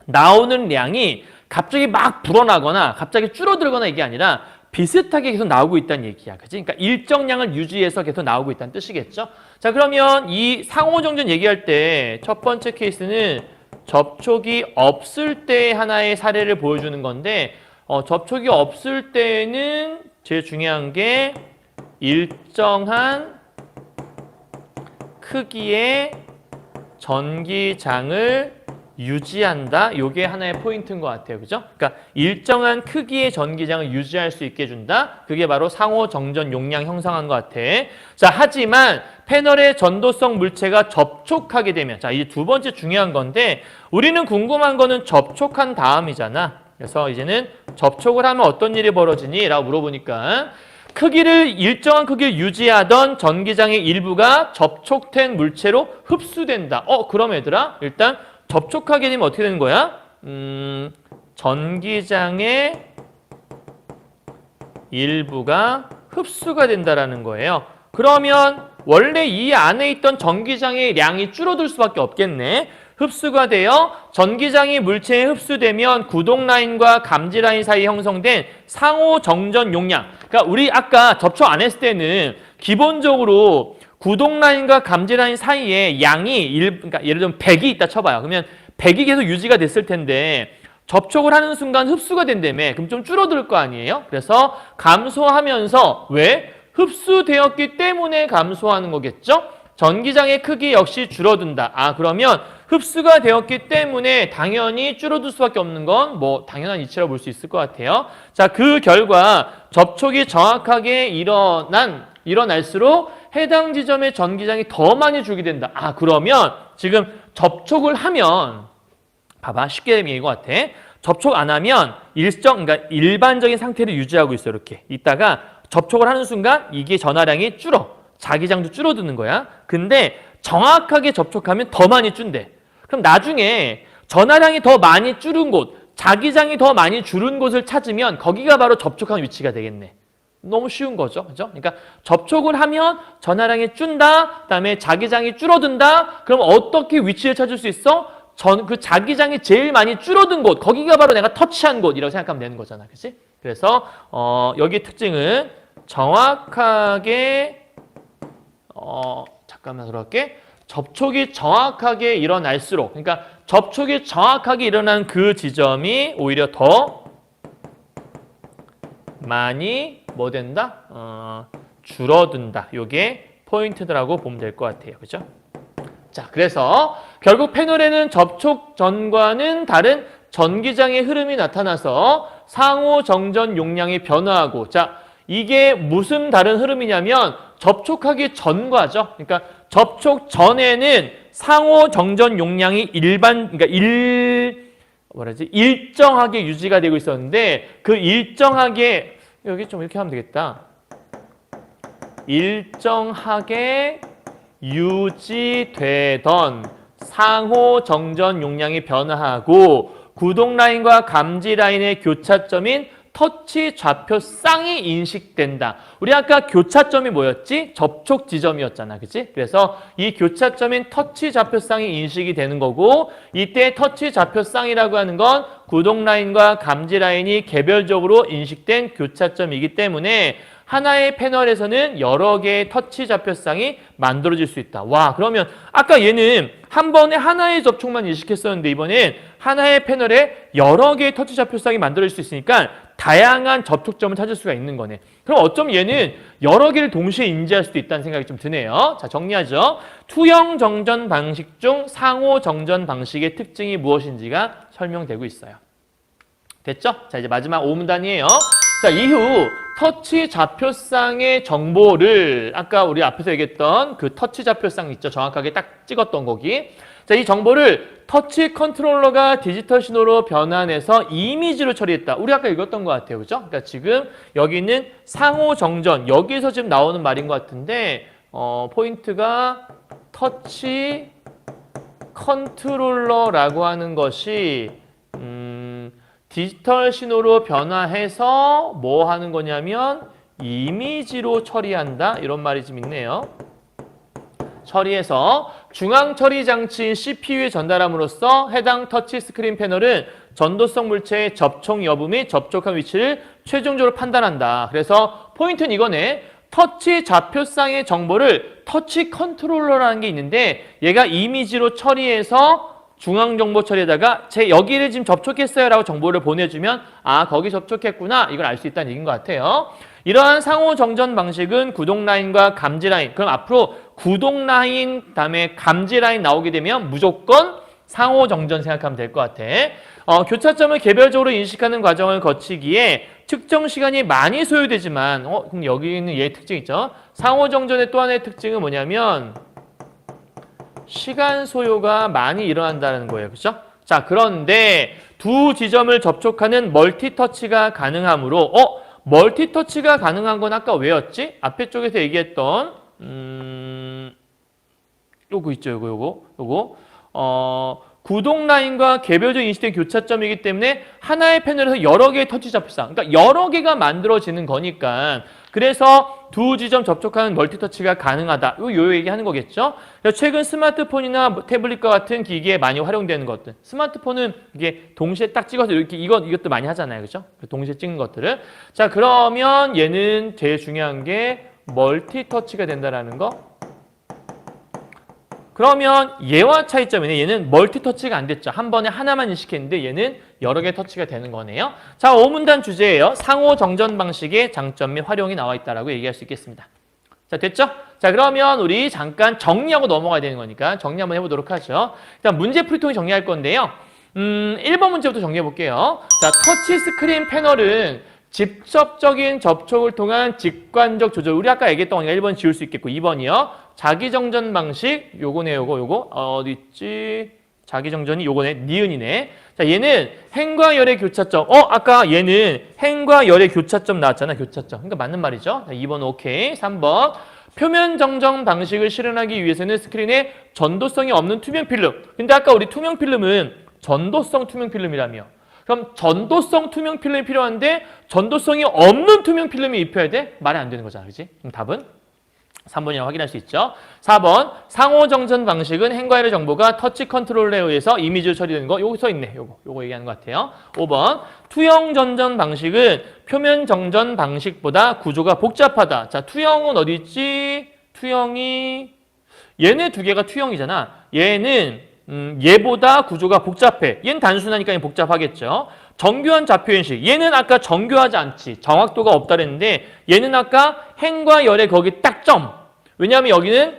나오는 량이 갑자기 막 불어나거나 갑자기 줄어들거나 이게 아니라 비슷하게 계속 나오고 있다는 얘기야. 그치? 그러니까 일정량을 유지해서 계속 나오고 있다는 뜻이겠죠? 자, 그러면 이 상호정전 얘기할 때 첫 번째 케이스는 접촉이 없을 때 하나의 사례를 보여주는 건데, 접촉이 없을 때는 제일 중요한 게 일정한 크기의 전기장을 유지한다. 요게 하나의 포인트인 것 같아요. 그죠? 그러니까 일정한 크기의 전기장을 유지할 수 있게 해준다. 그게 바로 상호 정전 용량 형성한 것 같아. 자, 하지만 패널의 전도성 물체가 접촉하게 되면, 자, 이제 두 번째 중요한 건데, 우리는 궁금한 거는 접촉한 다음이잖아. 그래서 이제는 접촉을 하면 어떤 일이 벌어지니? 라고 물어보니까 일정한 크기를 유지하던 전기장의 일부가 접촉된 물체로 흡수된다. 그럼 얘들아, 일단 접촉하게 되면 어떻게 되는 거야? 전기장의 일부가 흡수가 된다라는 거예요. 그러면 원래 이 안에 있던 전기장의 양이 줄어들 수밖에 없겠네. 흡수가 되어 전기장이 물체에 흡수되면 구동 라인과 감지 라인 사이에 형성된 상호 정전 용량. 그러니까 우리 아까 접촉 안 했을 때는 기본적으로 구동 라인과 감지 라인 사이에 양이 그러니까 예를 들면 100이 있다 쳐봐요. 그러면 100이 계속 유지가 됐을 텐데 접촉을 하는 순간 흡수가 된다며. 그럼 좀 줄어들 거 아니에요? 그래서 감소하면서 왜? 흡수되었기 때문에 감소하는 거겠죠? 전기장의 크기 역시 줄어든다. 그러면 흡수가 되었기 때문에 당연히 줄어들 수밖에 없는 건 뭐 당연한 이치라고 볼 수 있을 것 같아요. 자, 그 결과 접촉이 정확하게 일어날수록 해당 지점의 전기장이 더 많이 주게 된다. 그러면 지금 접촉을 하면 봐봐, 쉽게 되면 이거 같아. 접촉 안 하면 그러니까 일반적인 상태를 유지하고 있어. 이렇게 있다가 접촉을 하는 순간 이게 전하량이 자기장도 줄어드는 거야. 근데 정확하게 접촉하면 더 많이 준대. 그럼 나중에 전하량이 더 많이 줄은 곳, 자기장이 더 많이 줄은 곳을 찾으면 거기가 바로 접촉한 위치가 되겠네. 너무 쉬운 거죠. 그죠? 그러니까 접촉을 하면 전하량이 준다. 그다음에 자기장이 줄어든다. 그럼 어떻게 위치를 찾을 수 있어? 그 자기장이 제일 많이 줄어든 곳, 거기가 바로 내가 터치한 곳이라고 생각하면 되는 거잖아. 그치? 그래서 여기 특징은 정확하게 잠깐만 들어갈게. 접촉이 정확하게 일어날수록, 그러니까 접촉이 정확하게 일어난 그 지점이 오히려 더 많이 뭐 된다? 줄어든다. 요게 포인트라고 보면 될 것 같아요. 그죠? 자, 그래서 결국 패널에는 접촉 전과는 다른 전기장의 흐름이 나타나서 상호 정전 용량이 변화하고, 자, 이게 무슨 다른 흐름이냐면 접촉하기 전과죠. 그러니까 접촉 전에는 상호 정전 용량이 일정하게 유지가 되고 있었는데 그 일정하게 여기 좀 이렇게 하면 되겠다. 일정하게 유지되던 상호 정전 용량이 변화하고 구동 라인과 감지 라인의 교차점인 터치 좌표쌍이 인식된다. 우리 아까 교차점이 뭐였지? 접촉 지점이었잖아. 그치? 그래서 이 교차점인 터치 좌표쌍이 인식이 되는 거고, 이때 터치 좌표쌍이라고 하는 건 구동 라인과 감지 라인이 개별적으로 인식된 교차점이기 때문에 하나의 패널에서는 여러 개의 터치 좌표쌍이 만들어질 수 있다. 와, 그러면 아까 얘는 한 번에 하나의 접촉만 인식했었는데 이번엔 하나의 패널에 여러 개의 터치 좌표쌍이 만들어질 수 있으니까 다양한 접촉점을 찾을 수가 있는 거네. 그럼 어쩌면 얘는 여러 개를 동시에 인지할 수도 있다는 생각이 좀 드네요. 자, 정리하죠. 투영 정전 방식 중 상호 정전 방식의 특징이 무엇인지가 설명되고 있어요. 됐죠? 자, 이제 마지막 5문단이에요. 자, 이후 터치 좌표쌍의 정보를 아까 우리 앞에서 얘기했던 그 터치 좌표쌍 있죠? 정확하게 딱 찍었던 거기. 자, 이 정보를 터치 컨트롤러가 디지털 신호로 변환해서 이미지로 처리했다. 우리 아까 읽었던 것 같아요. 그죠? 그러니까 지금 여기 있는 상호 정전, 여기서 지금 나오는 말인 것 같은데 포인트가 터치 컨트롤러라고 하는 것이 디지털 신호로 변화해서 뭐 하는 거냐면 이미지로 처리한다. 이런 말이 좀 있네요. 처리해서 중앙 처리 장치인 CPU에 전달함으로써 해당 터치 스크린 패널은 전도성 물체의 접촉 여부 및 접촉한 위치를 최종적으로 판단한다. 그래서 포인트는 이거네. 터치 좌표상의 정보를 터치 컨트롤러라는 게 있는데 얘가 이미지로 처리해서 중앙 정보 처리에다가 제 여기를 지금 접촉했어요 라고 정보를 보내주면 아 거기 접촉했구나 이걸 알 수 있다는 얘기인 것 같아요. 이러한 상호 정전 방식은 구동 라인과 감지 라인, 그럼 앞으로 구동 라인 다음에 감지 라인 나오게 되면 무조건 상호 정전 생각하면 될 것 같아. 교차점을 개별적으로 인식하는 과정을 거치기에 특정 시간이 많이 소요되지만 그럼 여기 있는 얘 특징 있죠? 상호 정전의 또 하나의 특징은 뭐냐면 시간 소요가 많이 일어난다는 거예요. 그렇죠? 자, 그런데 두 지점을 접촉하는 멀티터치가 가능하므로 멀티터치가 가능한 건 아까 왜였지? 앞에 쪽에서 얘기했던 요거 있죠. 요거. 구동 라인과 개별적 인식된 교차점이기 때문에 하나의 패널에서 여러 개의 터치 좌표상, 그러니까 여러 개가 만들어지는 거니까 그래서 두 지점 접촉하는 멀티터치가 가능하다. 요 얘기하는 거겠죠. 최근 스마트폰이나 태블릿과 같은 기기에 많이 활용되는 것들. 스마트폰은 이게 동시에 딱 찍어서 이렇게 이것도 많이 하잖아요. 그렇죠? 동시에 찍는 것들을. 자, 그러면 얘는 제일 중요한 게 멀티터치가 된다라는 거. 그러면 얘와 차이점이네. 얘는 멀티터치가 안 됐죠. 한 번에 하나만 인식했는데 얘는 여러 개 터치가 되는 거네요. 자, 5문단 주제예요. 상호 정전 방식의 장점 및 활용이 나와 있다라고 얘기할 수 있겠습니다. 자, 됐죠? 자, 그러면 우리 잠깐 정리하고 넘어가야 되는 거니까 정리 한번 해보도록 하죠. 일단 문제풀이 통해 정리할 건데요. 1번 문제부터 정리해 볼게요. 자, 터치 스크린 패널은 직접적인 접촉을 통한 직관적 조절. 우리 아까 얘기했던 거니까 1번 지울 수 있겠고 2번이요. 자기정전 방식, 요거네, 요거. 어디 있지? 자기정전이 요거네, 니은이네. 자, 얘는 행과 열의 교차점. 아까 얘는 행과 열의 교차점 나왔잖아, 교차점. 그러니까 맞는 말이죠. 자, 2번 오케이. 3번. 표면 정전 방식을 실현하기 위해서는 스크린에 전도성이 없는 투명 필름. 근데 아까 우리 투명 필름은 전도성 투명 필름이라며. 그럼 전도성 투명 필름이 필요한데 전도성이 없는 투명 필름이 입혀야 돼? 말이 안 되는 거잖아, 그렇지? 그럼 답은 3번이라고 확인할 수 있죠. 4번 상호 정전 방식은 행과 열의 정보가 터치 컨트롤러에 의해서 이미지로 처리되는 거. 요거 써 있네. 요거 얘기하는 것 같아요. 5번 투영 전전 방식은 표면 정전 방식보다 구조가 복잡하다. 자, 투영은 어디 있지? 투영이 얘네 두 개가 투영이잖아. 얘는 얘보다 구조가 복잡해. 얘는 단순하니까 복잡하겠죠. 정교한 좌표인식. 얘는 아까 정교하지 않지. 정확도가 없다 그랬는데 얘는 아까 행과 열의 거기 딱 점. 왜냐하면 여기는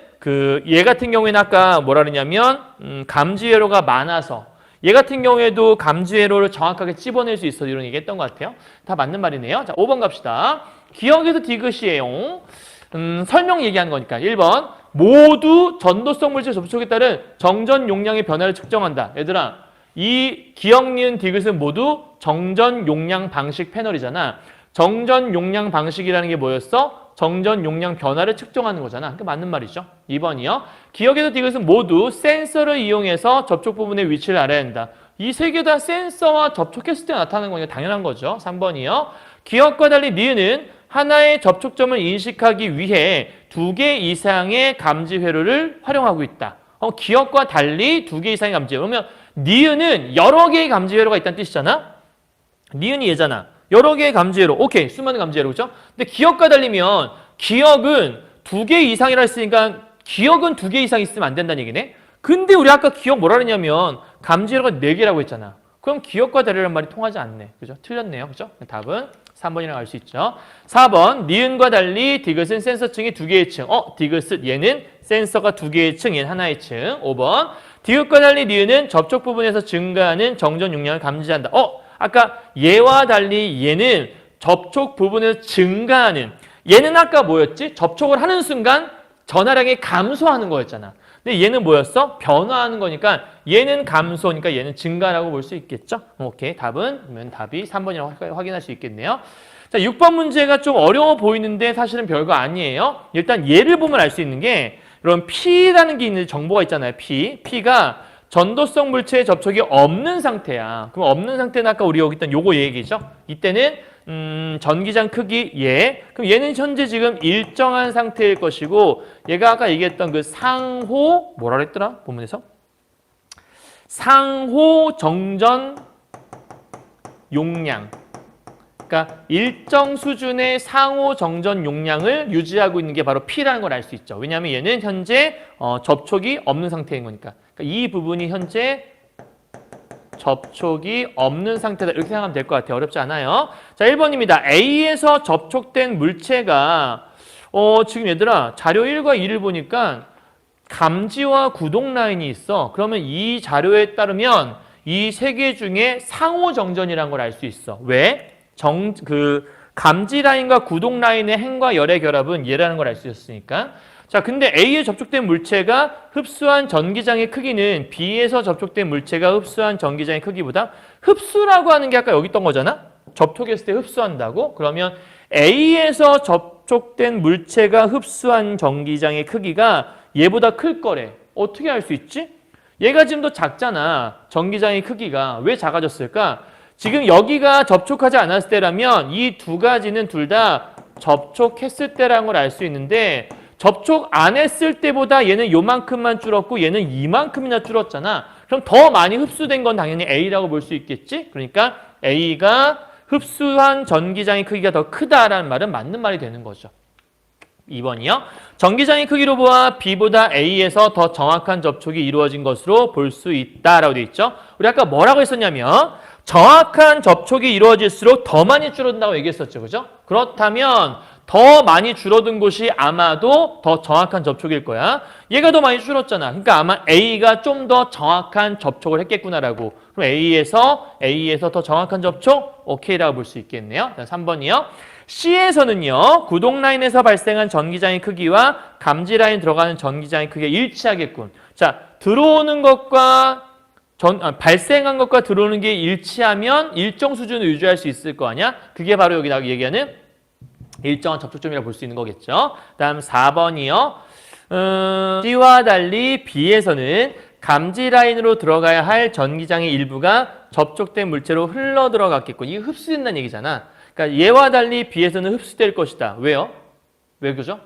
얘 같은 경우에는 아까 뭐라 그러냐면 감지 회로가 많아서 얘 같은 경우에도 감지 회로를 정확하게 찝어낼 수 있어. 이런 얘기 했던 것 같아요. 다 맞는 말이네요. 자, 5번 갑시다. 기억에도 디귿이에요. 설명 얘기하는 거니까. 1번 모두 전도성 물질 접촉에 따른 정전 용량의 변화를 측정한다. 얘들아, 이 기억, 니은, 디귿은 모두 정전 용량 방식 패널이잖아. 정전 용량 방식이라는 게 뭐였어? 정전 용량 변화를 측정하는 거잖아. 그게 맞는 말이죠. 2번이요. 기억에서 디귿은 모두 센서를 이용해서 접촉 부분의 위치를 알아야 한다. 이 세 개 다 센서와 접촉했을 때 나타나는 거니까 당연한 거죠. 3번이요. 기억과 달리 니은은 하나의 접촉점을 인식하기 위해 2개 이상의 감지 회로를 활용하고 있다. 기억과 달리 2개 이상의 감지 회로. 그러면 니은은 여러 개의 감지 회로가 있다는 뜻이잖아. 니은이 얘잖아. 여러 개의 감지 회로. 오케이. 수많은 감지 회로. 그죠? 근데 기억과 달리면 기억은 2개 이상이라 했으니까 기억은 2개 이상 있으면 안 된다는 얘기네. 근데 우리 아까 기억 뭐라 그랬냐면 감지 회로가 4개라고 했잖아. 그럼 기억과 달리라는 말이 통하지 않네. 그죠? 틀렸네요. 그죠? 답은 3번이라고 할 수 있죠. 4번 니은과 달리 디귿은 센서층이 2개의 층. 디귿은 얘는 센서가 2개의 층, 얘는 하나의 층. 5번 디귿과 달리 니은은 접촉 부분에서 증가하는 정전 용량을 감지한다. 아까 얘와 달리 얘는 접촉 부분에서 증가하는, 얘는 아까 뭐였지? 접촉을 하는 순간 전하량이 감소하는 거였잖아. 근데 얘는 뭐였어? 변화하는 거니까 얘는 감소니까 얘는 증가라고 볼 수 있겠죠? 오케이. 답은 답이 3번이라고 확인할 수 있겠네요. 자, 6번 문제가 좀 어려워 보이는데 사실은 별거 아니에요. 일단 얘를 보면 알 수 있는 게 이런 P라는 게 있는 정보가 있잖아요. P가 전도성 물체의 접촉이 없는 상태야. 그럼 없는 상태는 아까 우리 여기 있던 요거 얘기죠. 이때는 전기장 크기 얘. 그럼 얘는 현재 지금 일정한 상태일 것이고 얘가 아까 얘기했던 그 상호 뭐라 그랬더라? 본문에서? 상호 정전 용량. 그러니까 일정 수준의 상호 정전 용량을 유지하고 있는 게 바로 P라는 걸 알 수 있죠. 왜냐하면 얘는 현재 접촉이 없는 상태인 거니까. 그러니까 이 부분이 현재 접촉이 없는 상태다. 이렇게 생각하면 될 것 같아요. 어렵지 않아요. 자, 1번입니다. A에서 접촉된 물체가 지금 얘들아 자료 1과 2를 보니까 감지와 구동 라인이 있어. 그러면 이 자료에 따르면 이 세 개 중에 상호 정전이라는 걸 알 수 있어. 왜? 감지 라인과 구동 라인의 행과 열의 결합은 얘라는 걸 알 수 있었으니까. 자, 근데 A에 접촉된 물체가 흡수한 전기장의 크기는 B에서 접촉된 물체가 흡수한 전기장의 크기보다 흡수라고 하는 게 아까 여기 있던 거잖아? 접촉했을 때 흡수한다고? 그러면 A에서 접촉된 물체가 흡수한 전기장의 크기가 얘보다 클 거래. 어떻게 알 수 있지? 얘가 지금 더 작잖아. 전기장의 크기가. 왜 작아졌을까? 지금 여기가 접촉하지 않았을 때라면 이 두 가지는 둘 다 접촉했을 때라는 걸 알 수 있는데 접촉 안 했을 때보다 얘는 요만큼만 줄었고 얘는 이만큼이나 줄었잖아. 그럼 더 많이 흡수된 건 당연히 A라고 볼 수 있겠지? 그러니까 A가 흡수한 전기장의 크기가 더 크다라는 말은 맞는 말이 되는 거죠. 2번이요. 전기장의 크기로 보아 B보다 A에서 더 정확한 접촉이 이루어진 것으로 볼 수 있다라고 되어 있죠. 우리 아까 뭐라고 했었냐면 정확한 접촉이 이루어질수록 더 많이 줄어든다고 얘기했었죠. 그죠? 그렇다면 더 많이 줄어든 곳이 아마도 더 정확한 접촉일 거야. 얘가 더 많이 줄었잖아. 그러니까 아마 A가 좀 더 정확한 접촉을 했겠구나라고. 그럼 A에서 더 정확한 접촉? 오케이라고 볼 수 있겠네요. 3번이요. C에서는요. 구동 라인에서 발생한 전기장의 크기와 감지 라인 들어가는 전기장의 크기가 일치하겠군. 자, 들어오는 것과 발생한 것과 들어오는 게 일치하면 일정 수준을 유지할 수 있을 거 아니야? 그게 바로 여기 얘기하는 일정한 접촉점이라고 볼 수 있는 거겠죠. 다음 4번이요. C와 달리 B에서는 감지 라인으로 들어가야 할 전기장의 일부가 접촉된 물체로 흘러 들어갔겠고 이게 흡수된다는 얘기잖아. 그러니까 얘와 달리 B에서는 흡수될 것이다. 왜요? 왜 그죠?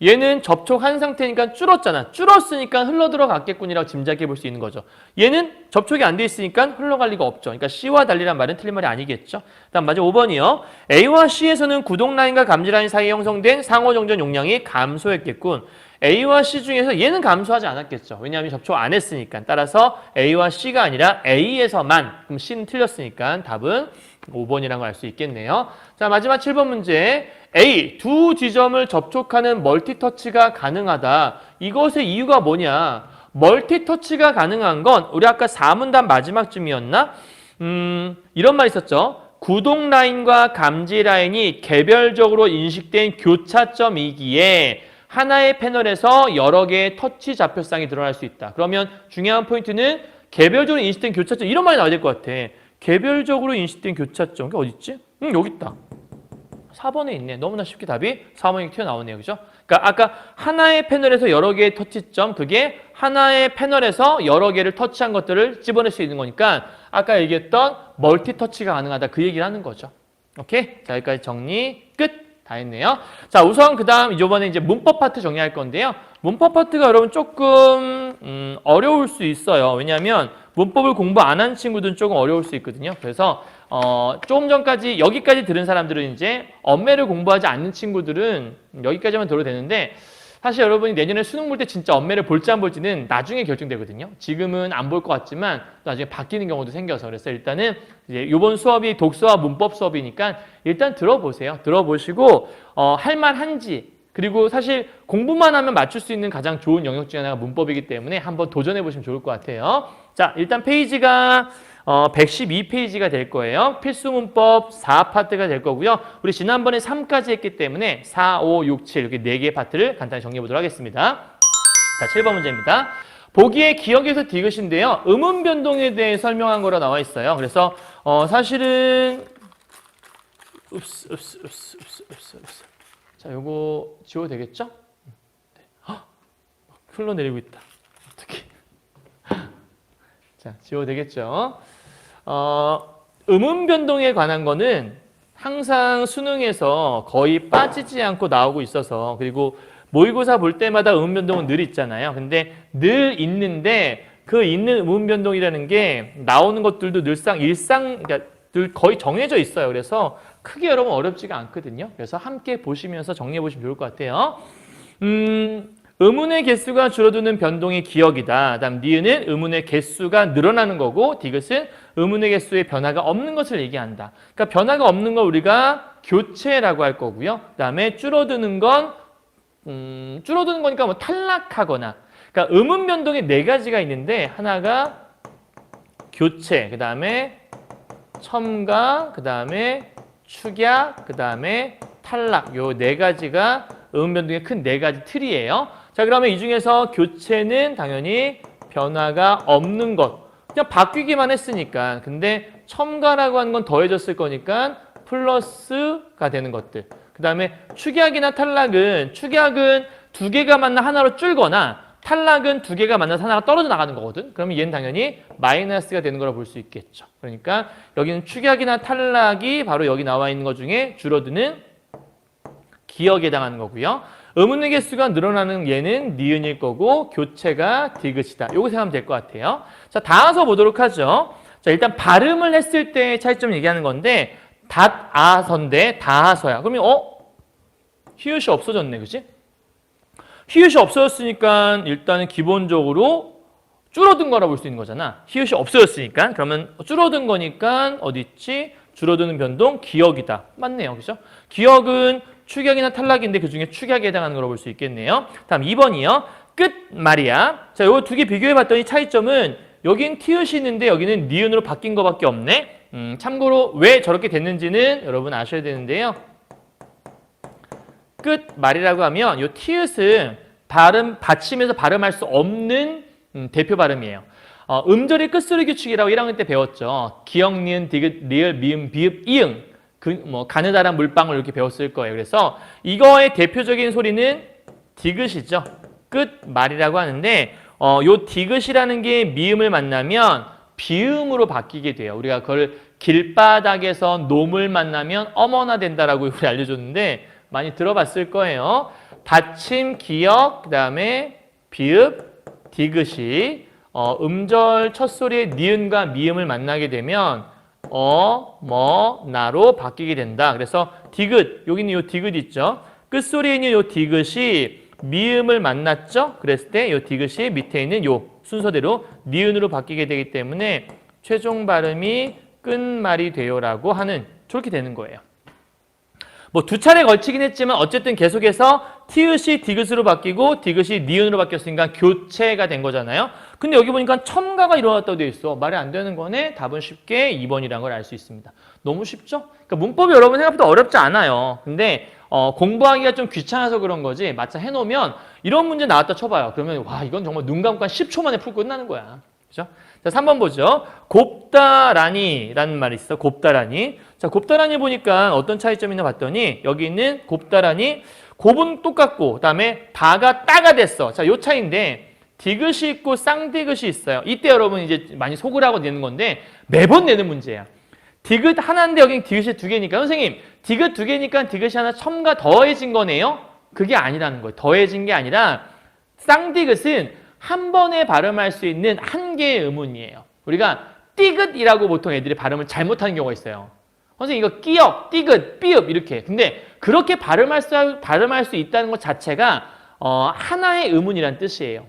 얘는 접촉한 상태니까 줄었잖아. 줄었으니까 흘러 들어갔겠군이라고 짐작해 볼 수 있는 거죠. 얘는 접촉이 안 돼 있으니까 흘러갈 리가 없죠. 그러니까 C와 달리란 말은 틀린 말이 아니겠죠. 다음 맞아 5번이요. A와 C에서는 구동 라인과 감지 라인 사이에 형성된 상호 정전 용량이 감소했겠군. A와 C 중에서 얘는 감소하지 않았겠죠. 왜냐하면 접촉 안 했으니까. 따라서 A와 C가 아니라 A에서만. 그럼 C는 틀렸으니까 답은 5번이라는 걸 알 수 있겠네요. 자, 마지막 7번 문제. A, 두 지점을 접촉하는 멀티터치가 가능하다. 이것의 이유가 뭐냐? 멀티터치가 가능한 건 우리 아까 4문단 마지막쯤이었나? 이런 말 있었죠. 구동 라인과 감지 라인이 개별적으로 인식된 교차점이기에 하나의 패널에서 여러 개의 터치 좌표쌍이 드러날 수 있다. 그러면 중요한 포인트는 개별적으로 인식된 교차점. 이런 말이 나와야 될 것 같아. 개별적으로 인식된 교차점. 그게 어디 있지? 여기 있다. 4번에 있네. 너무나 쉽게 답이 4번이 튀어나오네요. 그죠? 그러니까 아까 하나의 패널에서 여러 개의 터치점, 그게 하나의 패널에서 여러 개를 터치한 것들을 집어낼 수 있는 거니까 아까 얘기했던 멀티터치가 가능하다. 그 얘기를 하는 거죠. 오케이? 자, 여기까지 정리 끝. 다 했네요. 자, 우선 그 다음 이번에 이제 문법 파트 정리할 건데요. 문법 파트가 여러분 조금 어려울 수 있어요. 왜냐하면 문법을 공부 안 한 친구들은 조금 어려울 수 있거든요. 그래서 조금 전까지 여기까지 들은 사람들은 이제 엄매를 공부하지 않는 친구들은 여기까지만 들어도 되는데 사실 여러분이 내년에 수능 볼 때 진짜 엄매를 볼지 안 볼지는 나중에 결정되거든요. 지금은 안 볼 것 같지만 나중에 바뀌는 경우도 생겨서 그래서 일단은 이제 이번 수업이 독서와 문법 수업이니까 일단 들어보세요. 들어보시고 할만한지 그리고 사실 공부만 하면 맞출 수 있는 가장 좋은 영역 중에 하나가 문법이기 때문에 한번 도전해 보시면 좋을 것 같아요. 자, 일단 페이지가 112페이지가 될 거예요. 필수 문법 4파트가 될 거고요. 우리 지난번에 3까지 했기 때문에 4, 5, 6, 7 이렇게 4개의 파트를 간단히 정리해 보도록 하겠습니다. 자, 7번 문제입니다. 보기에 기억에서 디귿인데요. 음운 변동에 대해 설명한 거라 나와 있어요. 그래서 사실은 자, 요거 지워도 되겠죠? 네. 흘러내리고 있다. 어떻게? 자, 지워도 되겠죠? 음운 변동에 관한 거는 항상 수능에서 거의 빠지지 않고 나오고 있어서 그리고 모의고사 볼 때마다 음운 변동은 늘 있잖아요. 근데 늘 있는데 그 있는 음운 변동이라는 게 나오는 것들도 늘상 그러니까 늘 거의 정해져 있어요. 그래서 크게 여러분 어렵지가 않거든요. 그래서 함께 보시면서 정리해 보시면 좋을 것 같아요. 음운의 개수가 줄어드는 변동이 기역이다. 다음 니은은 음운의 개수가 늘어나는 거고 디귿은 음운의 개수의 변화가 없는 것을 얘기한다. 그러니까 변화가 없는 걸 우리가 교체라고 할 거고요. 그다음에 줄어드는 거니까 뭐 탈락하거나. 그러니까 음운 변동이 네 가지가 있는데 하나가 교체, 그다음에 첨가, 그다음에 축약, 그다음에 탈락. 요 네 가지가 음운 변동의 큰 네 가지 틀이에요. 자, 그러면 이 중에서 교체는 당연히 변화가 없는 것. 그냥 바뀌기만 했으니까. 근데 첨가라고 하는 건 더해졌을 거니까 플러스가 되는 것들. 그 다음에 축약이나 탈락은 두 개가 만나 하나로 줄거나 탈락은 두 개가 만나서 하나가 떨어져 나가는 거거든. 그러면 얘는 당연히 마이너스가 되는 거라 볼 수 있겠죠. 그러니까 여기는 축약이나 탈락이 바로 여기 나와 있는 것 중에 줄어드는 기역에 해당하는 거고요. 음운의 개수가 늘어나는 얘는 니은일 거고 교체가 디귿이다. 요거 생각하면 될 것 같아요. 자, 다아서 보도록 하죠. 자, 일단 발음을 했을 때 차이점 얘기하는 건데 닷아서인데 다아서야. 그러면 히읗이 없어졌네. 그치? 히읗이 없어졌으니까 일단은 기본적으로 줄어든 거라 볼 수 있는 거잖아. 히읗이 없어졌으니까. 그러면 줄어든 거니까 어디 있지? 줄어드는 변동 기역이다. 맞네요. 그죠? 기역은 축약이나 탈락인데 그중에 축약에 해당하는 거라고 볼 수 있겠네요. 다음 2번이요. 끝말이야. 자, 요거 두 개 비교해 봤더니 차이점은 여긴 티읕이 있는데 여기는 니은으로 바뀐 거밖에 없네. 참고로 왜 저렇게 됐는지는 여러분 아셔야 되는데요. 끝말이라고 하면 요 티읕은 받침에서 발음할 수 없는 대표 발음이에요. 음절의 끝소리 규칙이라고 1학년 때 배웠죠. 기역, 니은, 디귿, 리을, 미음, 비읍, 이응. 가느다란 물방울 이렇게 배웠을 거예요. 그래서 이거의 대표적인 소리는 디귿이죠. 끝말이라고 하는데 요 디귿이라는 게 미음을 만나면 비음으로 바뀌게 돼요. 우리가 그걸 길바닥에서 놈을 만나면 어머나 된다라고 우리 알려줬는데 많이 들어봤을 거예요. 받침, 기역, 그다음에 비읍, 디귿이 음절 첫 소리의 니은과 미음을 만나게 되면 나로 바뀌게 된다. 그래서 디귿, 여기는 요 디귿 있죠. 끝소리에 있는 요 디귿이 미음을 만났죠. 그랬을 때 요 디귿이 밑에 있는 요 순서대로 니은으로 바뀌게 되기 때문에 최종 발음이 끝말이 돼요라고 하는 저렇게 되는 거예요. 뭐 두 차례 걸치긴 했지만 어쨌든 계속해서 티읕이 디귿으로 바뀌고 디귿이 니은으로 바뀌었으니까 교체가 된 거잖아요. 근데 여기 보니까 첨가가 일어났다고 되어 있어. 말이 안 되는 거네. 답은 쉽게 2번이라는 걸 알 수 있습니다. 너무 쉽죠? 그러니까 문법이 여러분 생각보다 어렵지 않아요. 근데 공부하기가 좀 귀찮아서 그런 거지. 마차 해놓으면 이런 문제 나왔다 쳐봐요. 그러면 와 이건 정말 눈 감고 한 10초 만에 풀고 끝나는 거야. 그죠? 자, 3번 보죠. 곱다라니라는 말이 있어. 곱다라니. 자, 곱다라니 보니까 어떤 차이점이 있나 봤더니 여기 있는 곱다라니 곱은 똑같고 그다음에 다가 따가 됐어. 자, 요 차이인데 디귿이 있고 쌍디귿이 있어요. 이때 여러분 이제 많이 속으라고 내는 건데 매번 내는 문제야. 디귿 하나인데 여긴 디귿이 두 개니까 선생님 디귿 두 개니까 디귿이 하나 첨가 더해진 거네요? 그게 아니라는 거예요. 더해진 게 아니라 쌍디귿은 한 번에 발음할 수 있는 한 개의 음운이에요. 우리가 띠긋이라고 보통 애들이 발음을 잘못하는 경우가 있어요. 선생님 이거 끼역, 띠긋, 삐읍 이렇게. 근데 그렇게 발음할 수 있다는 것 자체가 하나의 음운이란 뜻이에요.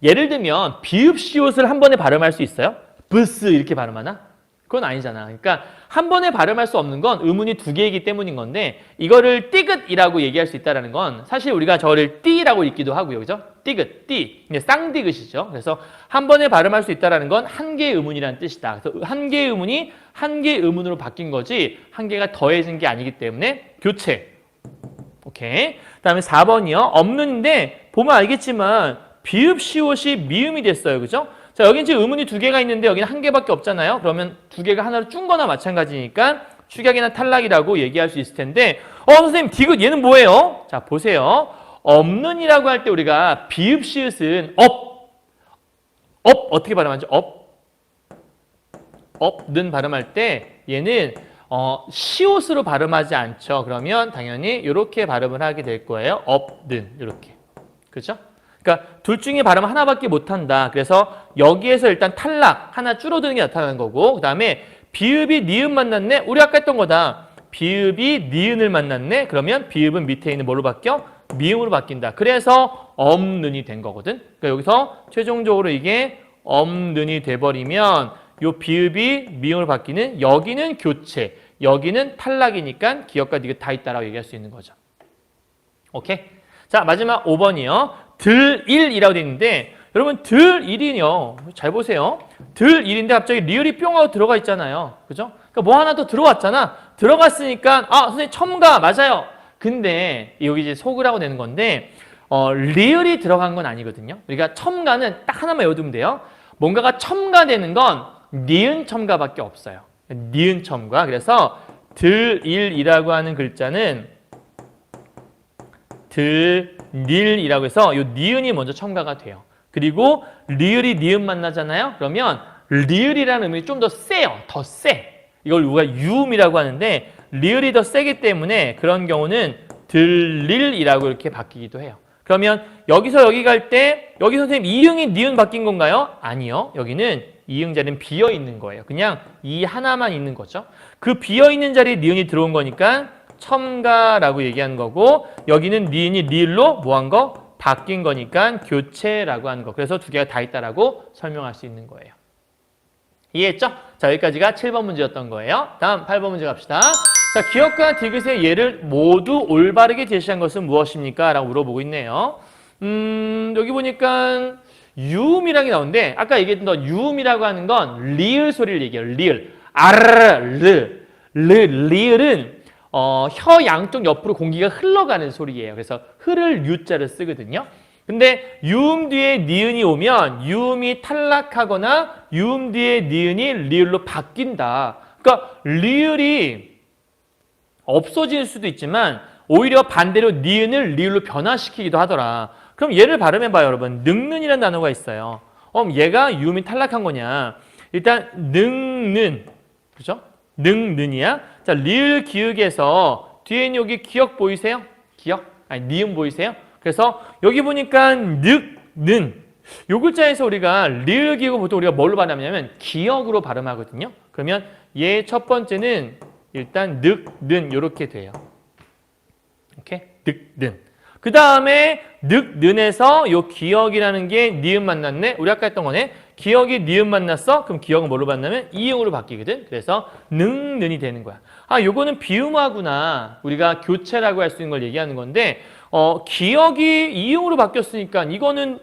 예를 들면 비읍, 시옷을 한 번에 발음할 수 있어요? 브스 이렇게 발음하나? 그건 아니잖아. 그러니까 한 번에 발음할 수 없는 건 음운이 두 개이기 때문인 건데 이거를 띠긋이라고 얘기할 수 있다는 건 사실 우리가 저를 띠라고 읽기도 하고요. 그죠? 띠긋, 띠. 쌍디귿이죠. 그래서 한 번에 발음할 수 있다는 건 한 개의 음운이라는 뜻이다. 그래서 한 개의 음운이 한 개의 음운으로 바뀐 거지 한 개가 더해진 게 아니기 때문에 교체. 오케이. 그다음에 4번이요. 없는데 보면 알겠지만 비읍, 시옷이 미음이 됐어요. 그죠? 자, 여긴 지금 음운이 두 개가 있는데 여기는 한 개밖에 없잖아요. 그러면 두 개가 하나로 준 거나 마찬가지니까 축약이나 탈락이라고 얘기할 수 있을 텐데 선생님 디귿 얘는 뭐예요? 자, 보세요. 없는이라고 할 때 우리가 비읍, 시읒은 어떻게 발음하죠? 는 발음할 때 얘는 시옷으로 발음하지 않죠. 그러면 당연히 이렇게 발음을 하게 될 거예요. 는 이렇게. 그렇죠? 그러니까 둘 중에 발음 하나밖에 못한다. 그래서 여기에서 일단 탈락, 하나 줄어드는 게 나타나는 거고 그 다음에 비읍이 니은 만났네? 우리 아까 했던 거다. 비읍이 니은을 만났네? 그러면 비읍은 밑에 있는 뭘로 바뀌어? 미음으로 바뀐다. 그래서 엄는이 된 거거든. 그러니까 여기서 최종적으로 이게 엄는이 돼버리면 요 비읍이 미음으로 바뀌는 여기는 교체, 여기는 탈락이니까 기억과 니귿 다 있다라고 얘기할 수 있는 거죠. 오케이? 자, 마지막 5번이요. 들일이라고 되어 있는데 여러분 들일이요. 잘 보세요. 들일인데 갑자기 리을이 뿅 하고 들어가 있잖아요. 그죠? 그러니까 뭐 하나 더 들어왔잖아. 들어갔으니까 선생님 첨가 맞아요. 근데 여기 이제 속으라고 되는 건데 리을이 들어간 건 아니거든요. 우리가 첨가는 딱 하나만 외워두면 돼요. 뭔가가 첨가되는 건 니은 첨가밖에 없어요. 니은 첨가. 그래서 들일이라고 하는 글자는 들릴이라고 해서 이 니은이 먼저 첨가가 돼요. 그리고 리을이 니은 만나잖아요. 그러면 리을이라는 의미 좀 더 세요. 더 세. 이걸 우리가 유음이라고 하는데 리을이 더 세기 때문에 그런 경우는 들릴이라고 이렇게 바뀌기도 해요. 그러면 여기서 여기 갈 때 여기 선생님 이응이 니은 바뀐 건가요? 아니요. 여기는 이응 자리는 비어 있는 거예요. 그냥 이 하나만 있는 거죠. 그 비어 있는 자리에 니은이 들어온 거니까 첨가라고 얘기하는 거고 여기는 니은이 리을로 뭐 한 거? 바뀐 거니까 교체라고 하는 거. 그래서 두 개가 다 있다라고 설명할 수 있는 거예요. 이해했죠? 자, 여기까지가 7번 문제였던 거예요. 다음 8번 문제 갑시다. 자, 기억과 디귿의 예를 모두 올바르게 제시한 것은 무엇입니까? 라고 물어보고 있네요. 여기 보니까 유음이라는 게 나오는데 아까 얘기했던 유음이라고 하는 건 리을 소리를 얘기해요. 리을. 리을은 혀 양쪽 옆으로 공기가 흘러가는 소리예요. 그래서 흐를 유자를 쓰거든요. 근데 유음 뒤에 니은이 오면 유음이 탈락하거나 유음 뒤에 니은이 리을로 바뀐다. 그러니까 리을이 없어질 수도 있지만 오히려 반대로 니은을 리을로 변화시키기도 하더라. 그럼 얘를 발음해봐요, 여러분. 능는이라는 단어가 있어요. 얘가 유음이 탈락한 거냐? 일단 능는, 그렇죠? 능는이야. 자, 리을 기역에서 뒤에 있는 여기 기역 보이세요? 기역? 아니, 니은 보이세요? 그래서 여기 보니까 늑는 요 글자에서 우리가 리을 기역을 보통 우리가 뭘로 발음하냐면 기역으로 발음하거든요. 그러면 얘 첫 번째는 일단 늑는 이렇게 돼요. 이렇게 늑는. 그 다음에 늑는에서 요 기역이라는 게 니은 만났네. 우리 아까 했던 거네. 기역이 니은 만났어? 그럼 기역은 뭘로 만나면 이응으로 바뀌거든. 그래서 능는이 되는 거야. 아, 요거는 비음화구나. 우리가 교체라고 할 수 있는 걸 얘기하는 건데 기역이 이응으로 바뀌었으니까 이거는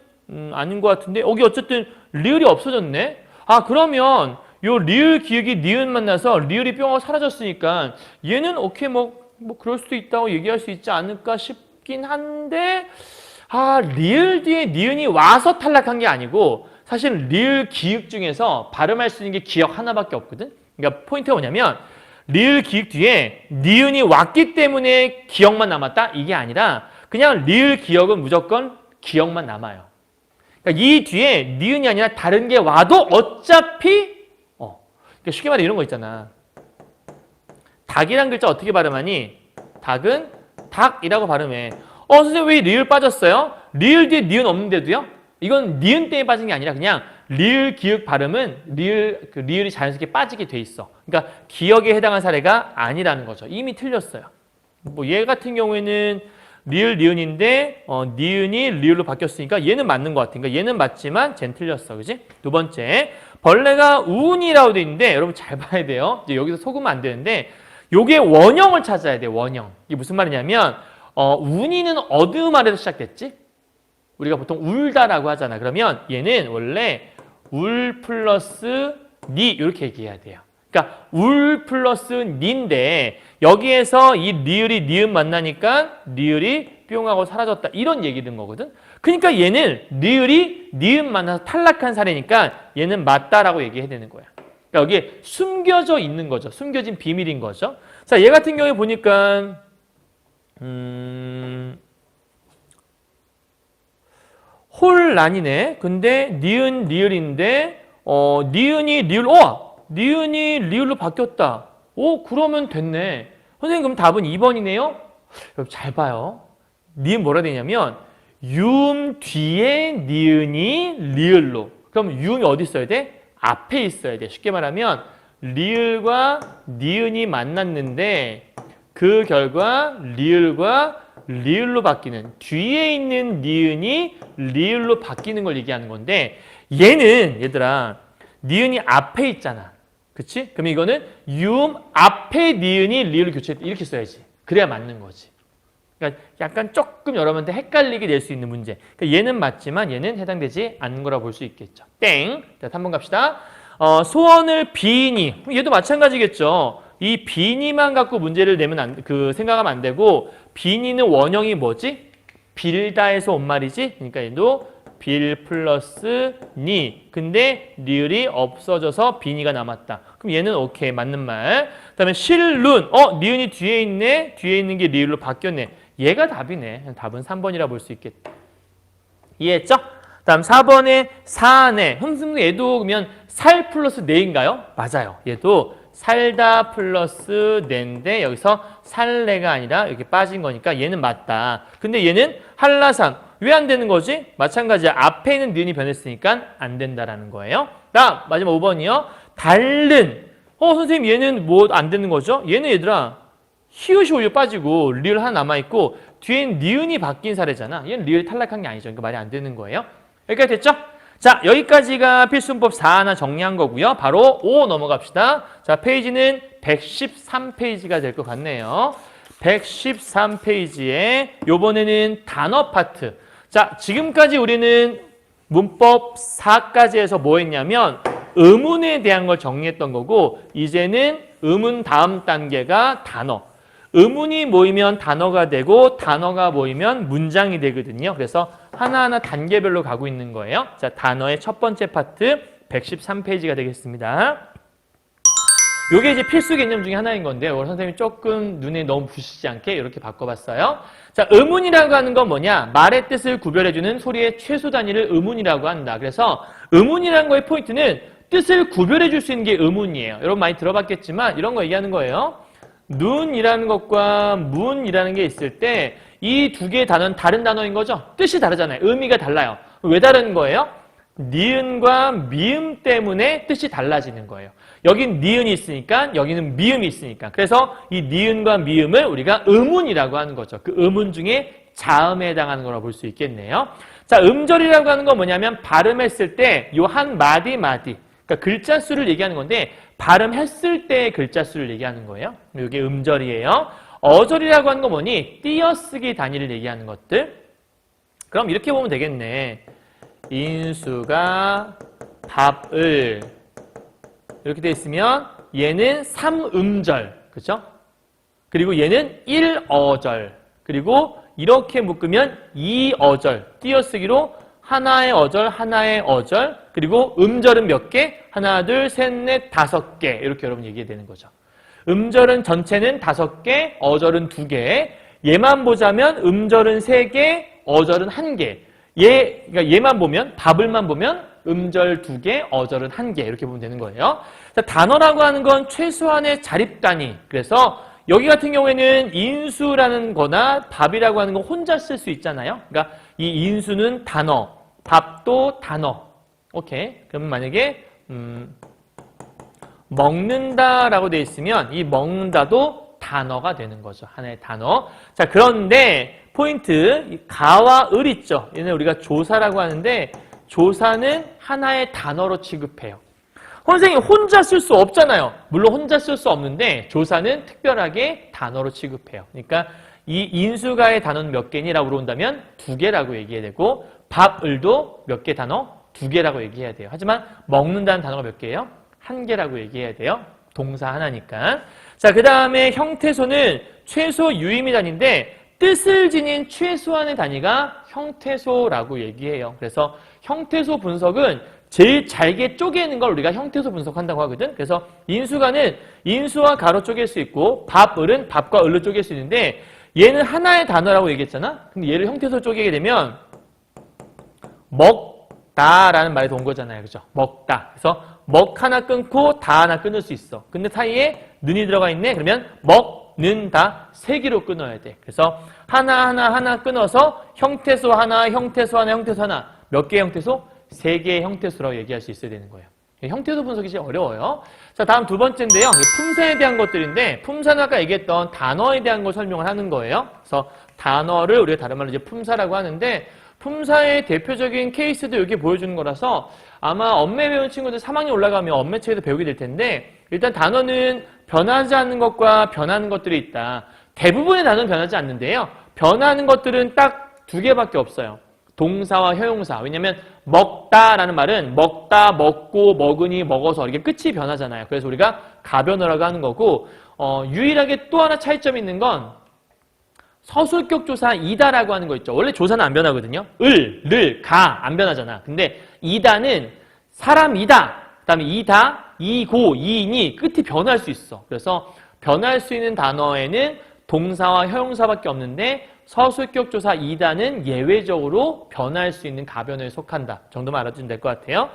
아닌 것 같은데 여기 어쨌든 리을이 없어졌네. 아, 그러면 요 리을 기역이 니은 만나서 리을이 뿅하고 사라졌으니까 얘는 오케이 뭐 그럴 수도 있다고 얘기할 수 있지 않을까 싶긴 한데 리을 뒤에 니은이 와서 탈락한 게 아니고 사실 리을 기역 중에서 발음할 수 있는 게 기역 하나밖에 없거든. 그러니까 포인트가 뭐냐면 리을 기역 뒤에 니은이 왔기 때문에 기역만 남았다? 이게 아니라 그냥 리을 기역은 무조건 기역만 남아요. 그러니까 이 뒤에 니은이 아니라 다른 게 와도 어차피 그러니까 쉽게 말해 이런 거 있잖아. 닭이란 글자 어떻게 발음하니? 닭은 닭이라고 발음해. 선생님 왜 리을 빠졌어요? 리을 뒤에 니은 없는데도요? 이건 니은 때문에 빠진 게 아니라 그냥 리을 기역 발음은 리을이 자연스럽게 빠지게 돼 있어. 그러니까 기역에 해당한 사례가 아니라는 거죠. 이미 틀렸어요. 뭐 얘 같은 경우에는 리을 니은인데 니은이 리을로 바뀌었으니까 얘는 맞는 것 같아. 그러니까 얘는 맞지만 쟤는 틀렸어. 그지? 두 번째, 벌레가 운이라고 돼 있는데 여러분 잘 봐야 돼요. 이제 여기서 속으면 안 되는데 요게 원형을 찾아야 돼. 원형. 이게 무슨 말이냐면 운이는 어느 말에서 시작됐지? 우리가 보통 울다라고 하잖아. 그러면 얘는 원래 울 플러스 니 이렇게 얘기해야 돼요. 그러니까 울 플러스 니인데 여기에서 이 리을이 니은 만나니까 리을이 뿅 하고 사라졌다. 이런 얘기 든 거거든. 그러니까 얘는 리을이 니은 만나서 탈락한 사례니까 얘는 맞다라고 얘기해야 되는 거야. 그러니까 여기에 숨겨져 있는 거죠. 숨겨진 비밀인 거죠. 자, 얘 같은 경우에 보니까 홀란이네. 근데 니은 리을인데 니은이 리을 니은이 리을로 바뀌었다. 그러면 됐네. 선생님 그럼 답은 2번이네요. 여러분 잘 봐요. 니은 뭐라 되냐면 유음 뒤에 니은이 리을로. 그럼 유음이 어디 있어야 돼? 앞에 있어야 돼. 쉽게 말하면 리을과 니은이 만났는데 그 결과 리을과 리을로 바뀌는, 뒤에 있는 니은이 리을로 바뀌는 걸 얘기하는 건데, 얘는 얘들아 니은이 앞에 있잖아. 그치? 그럼 이거는 유음 앞에 니은이 리을로 교체했다. 이렇게 써야지. 그래야 맞는 거지. 그러니까 약간 조금 여러분한테 헷갈리게 낼 수 있는 문제. 그러니까 얘는 맞지만 얘는 해당되지 않는 거라고 볼 수 있겠죠. 땡. 자, 3번 갑시다. 소원을 비니. 얘도 마찬가지겠죠. 이 비니만 갖고 문제를 내면 생각하면 안 되고, 비니는 원형이 뭐지? 빌다에서 온 말이지. 그러니까 얘도 빌 플러스 니. 근데 리을이 없어져서 비니가 남았다. 그럼 얘는 오케이, 맞는 말. 그다음에 실룬. 니은이 뒤에 있네. 뒤에 있는 게 리을로 바뀌었네. 얘가 답이네. 답은 3번이라 볼 수 있겠다. 이해했죠? 다음 4번에 사네. 형승도 얘도 그러면 살 플러스 네인가요? 맞아요. 얘도 살다 플러스 네인데 여기서 살래가 아니라 이렇게 빠진 거니까 얘는 맞다. 근데 얘는 한라산. 왜 안 되는 거지? 마찬가지야. 앞에 있는 니은이 변했으니까 안 된다라는 거예요. 다음 마지막 5번이요. 다른. 선생님 얘는 뭐 안 되는 거죠? 얘는 얘들아 히읗이 오히려 빠지고 리을 하나 남아있고 뒤엔 니은이 바뀐 사례잖아. 얘는 리을 탈락한 게 아니죠. 그러니까 말이 안 되는 거예요. 여기까지 됐죠? 자, 여기까지가 필수문법 4 하나 정리한 거고요. 바로 5 넘어갑시다. 자, 페이지는 113페이지가 될 것 같네요. 113페이지에 요번에는 단어 파트. 자, 지금까지 우리는 문법 4까지 해서 뭐 했냐면 의문에 대한 걸 정리했던 거고, 이제는 의문 다음 단계가 단어. 의문이 모이면 단어가 되고 단어가 모이면 문장이 되거든요. 그래서 하나하나 단계별로 가고 있는 거예요. 자, 단어의 첫 번째 파트 113페이지가 되겠습니다. 이게 이제 필수 개념 중에 하나인 건데 오늘 선생님이 조금 눈에 너무 부시지 않게 이렇게 바꿔봤어요. 자, 의문이라고 하는 건 뭐냐? 말의 뜻을 구별해주는 소리의 최소 단위를 의문이라고 한다. 그래서 의문이라는 거의 포인트는 뜻을 구별해줄 수 있는 게 의문이에요. 여러분 많이 들어봤겠지만 이런 거 얘기하는 거예요. 눈이라는 것과 문이라는 게 있을 때 이 두 개의 단어는 다른 단어인 거죠? 뜻이 다르잖아요. 의미가 달라요. 왜 다른 거예요? 니은과 미음 때문에 뜻이 달라지는 거예요. 여긴 니은이 있으니까 여기는 미음이 있으니까. 그래서 이 니은과 미음을 우리가 의문이라고 하는 거죠. 그 의문 중에 자음에 해당하는 거라고 볼 수 있겠네요. 자, 음절이라고 하는 건 뭐냐면 발음했을 때 요 한 마디 그러니까 글자 수를 얘기하는 건데 발음했을 때의 글자 수를 얘기하는 거예요. 이게 음절이에요. 어절이라고 하는 건 뭐니? 띄어쓰기 단위를 얘기하는 것들. 그럼 이렇게 보면 되겠네. 인수가 밥을 이렇게 돼 있으면 얘는 3음절, 그렇죠? 그리고 얘는 1어절, 그리고 이렇게 묶으면 2어절, 띄어쓰기로 하나의 어절, 그리고 음절은 몇 개? 하나, 둘, 셋, 넷, 5개. 이렇게 여러분 얘기해야 되는 거죠. 음절은 전체는 5개, 어절은 2개. 얘만 보자면 음절은 3개, 어절은 1개. 그러니까 얘만 보면, 밥을만 보면 음절 2개, 어절은 1개. 이렇게 보면 되는 거예요. 자, 단어라고 하는 건 최소한의 자립 단위. 그래서 여기 같은 경우에는 인수라는 거나 밥이라고 하는 건 혼자 쓸 수 있잖아요. 그러니까 이 인수는 단어, 밥도 단어. 오케이. 그러면 만약에 먹는다라고 돼 있으면 이 먹는다도 단어가 되는 거죠. 하나의 단어. 자, 그런데 포인트, 이 가와 을 있죠. 얘는 우리가 조사라고 하는데 조사는 하나의 단어로 취급해요. 선생님 혼자 쓸 수 없잖아요. 물론 혼자 쓸 수 없는데 조사는 특별하게 단어로 취급해요. 그러니까 이 인수가의 단어는 몇 개니라고 물어본다면 2개라고 얘기해야 되고 밥, 을도 몇 개 단어? 2개라고 얘기해야 돼요. 하지만 먹는다는 단어가 몇 개예요? 1개라고 얘기해야 돼요. 동사 하나니까. 자, 그 다음에 형태소는 최소 유의미 단위인데 뜻을 지닌 최소한의 단위가 형태소라고 얘기해요. 그래서 형태소 분석은 제일 잘게 쪼개는 걸 우리가 형태소 분석한다고 하거든. 그래서 인수가는 인수와 가로 쪼갤 수 있고 밥, 을은 밥과 을로 쪼갤 수 있는데 얘는 하나의 단어라고 얘기했잖아. 근데 얘를 형태소 쪼개게 되면 먹다라는 말이 온 거잖아요. 그죠? 먹다. 그래서 먹 하나 끊고 다 하나 끊을 수 있어. 근데 사이에 는이 들어가 있네. 그러면 먹는다 세 개로 끊어야 돼. 그래서 하나 끊어서 형태소 하나, 형태소 하나, 형태소 하나. 몇 개의 형태소? 세 개의 형태소라고 얘기할 수 있어야 되는 거예요. 형태소 분석이 제일 어려워요. 자, 다음 두 번째인데요. 품사에 대한 것들인데, 품사는 아까 얘기했던 단어에 대한 걸 설명을 하는 거예요. 그래서 단어를 우리가 다른 말로 이제 품사라고 하는데, 품사의 대표적인 케이스도 여기 보여주는 거라서 아마 엄매 배운 친구들 3학년 올라가면 엄매책에도 배우게 될 텐데, 일단 단어는 변하지 않는 것과 변하는 것들이 있다. 대부분의 단어는 변하지 않는데요. 변하는 것들은 딱 두 개밖에 없어요. 동사와 형용사. 왜냐면 먹다라는 말은 먹다, 먹고, 먹으니, 먹어서 이렇게 끝이 변하잖아요. 그래서 우리가 가변어라고 하는 거고, 유일하게 또 하나 차이점이 있는 건 서술격 조사 이다라고 하는 거 있죠. 원래 조사는 안 변하거든요. 를, 가 안 변하잖아. 근데 이다는 사람이다. 그다음에 이다, 이고, 이니 끝이 변할 수 있어. 그래서 변할 수 있는 단어에는 동사와 형용사밖에 없는데 서술격 조사 이다는 예외적으로 변할 수 있는 가변어에 속한다. 정도만 알아두면 될 것 같아요.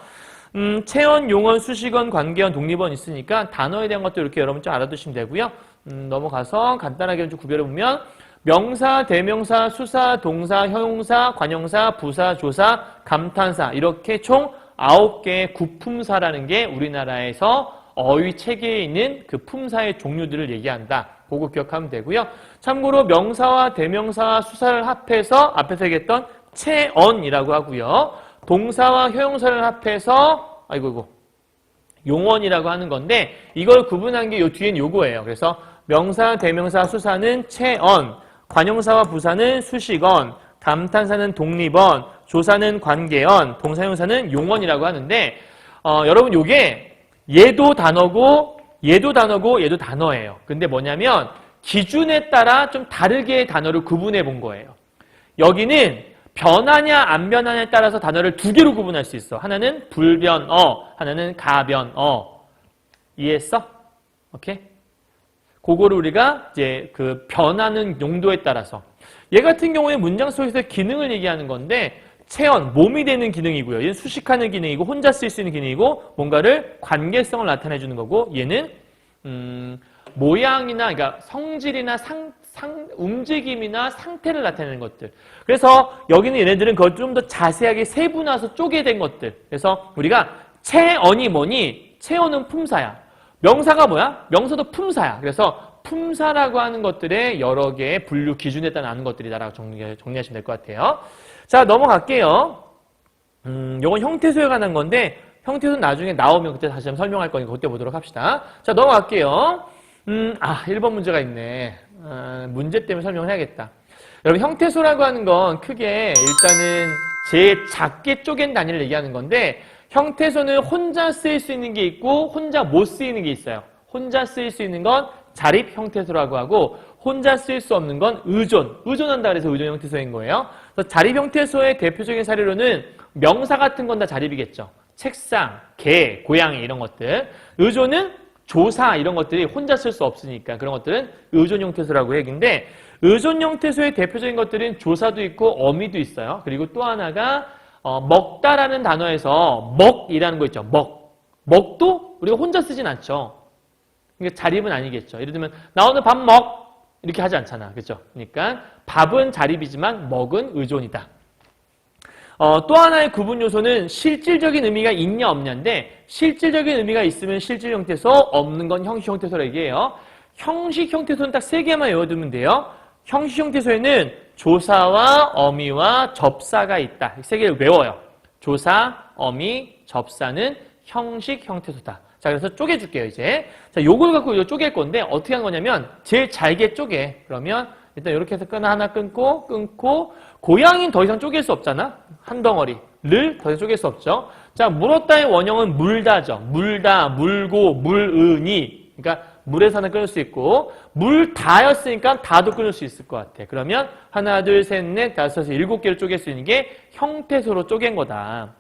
체언, 용언, 수식언, 관계언, 독립언 있으니까 단어에 대한 것도 이렇게 여러분 좀 알아두시면 되고요. 넘어가서 간단하게 좀 구별해보면 명사, 대명사, 수사, 동사, 형용사, 관형사, 부사, 조사, 감탄사 이렇게 총 9개의 구품사라는 게 우리나라에서 어휘 체계에 있는 그 품사의 종류들을 얘기한다. 그거 기억하면 되고요. 참고로 명사와 대명사와 수사를 합해서 앞에서 얘기했던 체언이라고 하고요. 동사와 형용사를 합해서 용언이라고 하는 건데 이걸 구분한 게 요 뒤엔 요거예요. 그래서 명사, 대명사, 수사는 체언, 관형사와 부사는 수식언, 감탄사는 독립언, 조사는 관계언, 동사, 형용사는 용언이라고 하는데 여러분 요게 얘도 단어고 얘도 단어예요. 근데 뭐냐면 기준에 따라 좀 다르게 단어를 구분해 본 거예요. 여기는 변하냐 안 변하냐에 따라서 단어를 두 개로 구분할 수 있어. 하나는 불변어, 하나는 가변어. 이해했어? 오케이? 그거를 우리가 이제 그 변하는 용도에 따라서 얘 같은 경우에 문장 속에서 기능을 얘기하는 건데 체언, 몸이 되는 기능이고요. 얘는 수식하는 기능이고 혼자 쓸 수 있는 기능이고 뭔가를 관계성을 나타내 주는 거고 얘는 모양이나 그러니까 성질이나 움직임이나 상태를 나타내는 것들. 그래서 여기는 얘네들은 그걸 좀 더 자세하게 세분화해서 쪼개된 것들. 그래서 우리가 체언이 뭐니? 체언은 품사야. 명사가 뭐야? 명사도 품사야. 그래서 품사라고 하는 것들의 여러 개의 분류 기준에 따라 나눈 것들이다라고 정리하시면 될 것 같아요. 자, 넘어갈게요. 요건 형태소에 관한 건데 형태소는 나중에 나오면 그때 다시 한번 설명할 거니까 그때 보도록 합시다. 자, 넘어갈게요. 1번 문제가 있네. 문제 때문에 설명을 해야겠다. 여러분, 형태소라고 하는 건 크게 일단은 제일 작게 쪼갠 단위를 얘기하는 건데 형태소는 혼자 쓰일 수 있는 게 있고 혼자 못 쓰이는 게 있어요. 혼자 쓰일 수 있는 건 자립 형태소라고 하고 혼자 쓸 수 없는 건 의존한다 그래서 의존 형태소인 거예요. 그래서 자립 형태소의 대표적인 사례로는 명사 같은 건 다 자립이겠죠. 책상, 개, 고양이 이런 것들. 의존은 조사 이런 것들이 혼자 쓸 수 없으니까 그런 것들은 의존 형태소라고 얘기인데 의존 형태소의 대표적인 것들은 조사도 있고 어미도 있어요. 그리고 또 하나가 먹다라는 단어에서 먹이라는 거 있죠. 먹도 우리가 혼자 쓰진 않죠. 그러니까 자립은 아니겠죠. 예를 들면 나 오늘 밥 먹 이렇게 하지 않잖아. 그렇죠? 그러니까 밥은 자립이지만 먹은 의존이다. 또 하나의 구분 요소는 실질적인 의미가 있냐 없냐인데 실질적인 의미가 있으면 실질 형태소, 없는 건 형식 형태소라고 얘기해요. 형식 형태소는 딱 3개만 외워두면 돼요. 형식 형태소에는 조사와 어미와 접사가 있다. 3개를 외워요. 조사, 어미, 접사는 형식 형태소다. 자, 그래서 쪼개줄게요, 이제. 자, 요걸 갖고 이거 쪼갤 건데, 어떻게 하는 거냐면, 제일 잘게 쪼개. 그러면, 일단 이렇게 해서 하나 끊고, 고양이는 더 이상 쪼갤 수 없잖아? 한 덩어리를 더 이상 쪼갤 수 없죠? 자, 물었다의 원형은 물다죠. 물다, 물고, 물으니. 그러니까, 물에서 하나 끊을 수 있고, 물다였으니까 다도 끊을 수 있을 것 같아. 그러면, 하나, 둘, 셋, 넷, 다섯, 여섯, 7개를 쪼갤 수 있는 게 형태소로 쪼갠 거다.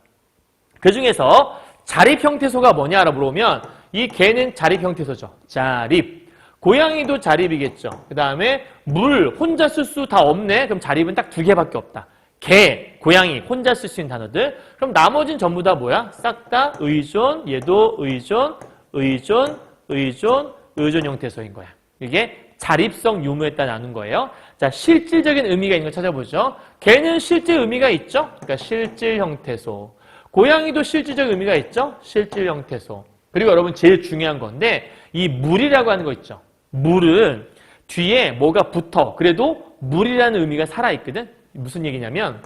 그 중에서, 자립 형태소가 뭐냐라고 물어보면 이 개는 자립 형태소죠. 자립. 고양이도 자립이겠죠. 그 다음에 물 혼자 쓸 수 다 없네. 그럼 자립은 딱 2개밖에 없다. 개, 고양이 혼자 쓸 수 있는 단어들. 그럼 나머지는 전부 다 뭐야? 싹 다 의존, 얘도 의존, 의존, 의존, 의존 형태소인 거야. 이게 자립성 유무에 따라 나눈 거예요. 자, 실질적인 의미가 있는 거 찾아보죠. 개는 실질 의미가 있죠? 그러니까 실질 형태소. 고양이도 실질적 의미가 있죠? 실질 형태소. 그리고 여러분 제일 중요한 건데 이 물이라고 하는 거 있죠? 물은 뒤에 뭐가 붙어. 그래도 물이라는 의미가 살아있거든? 무슨 얘기냐면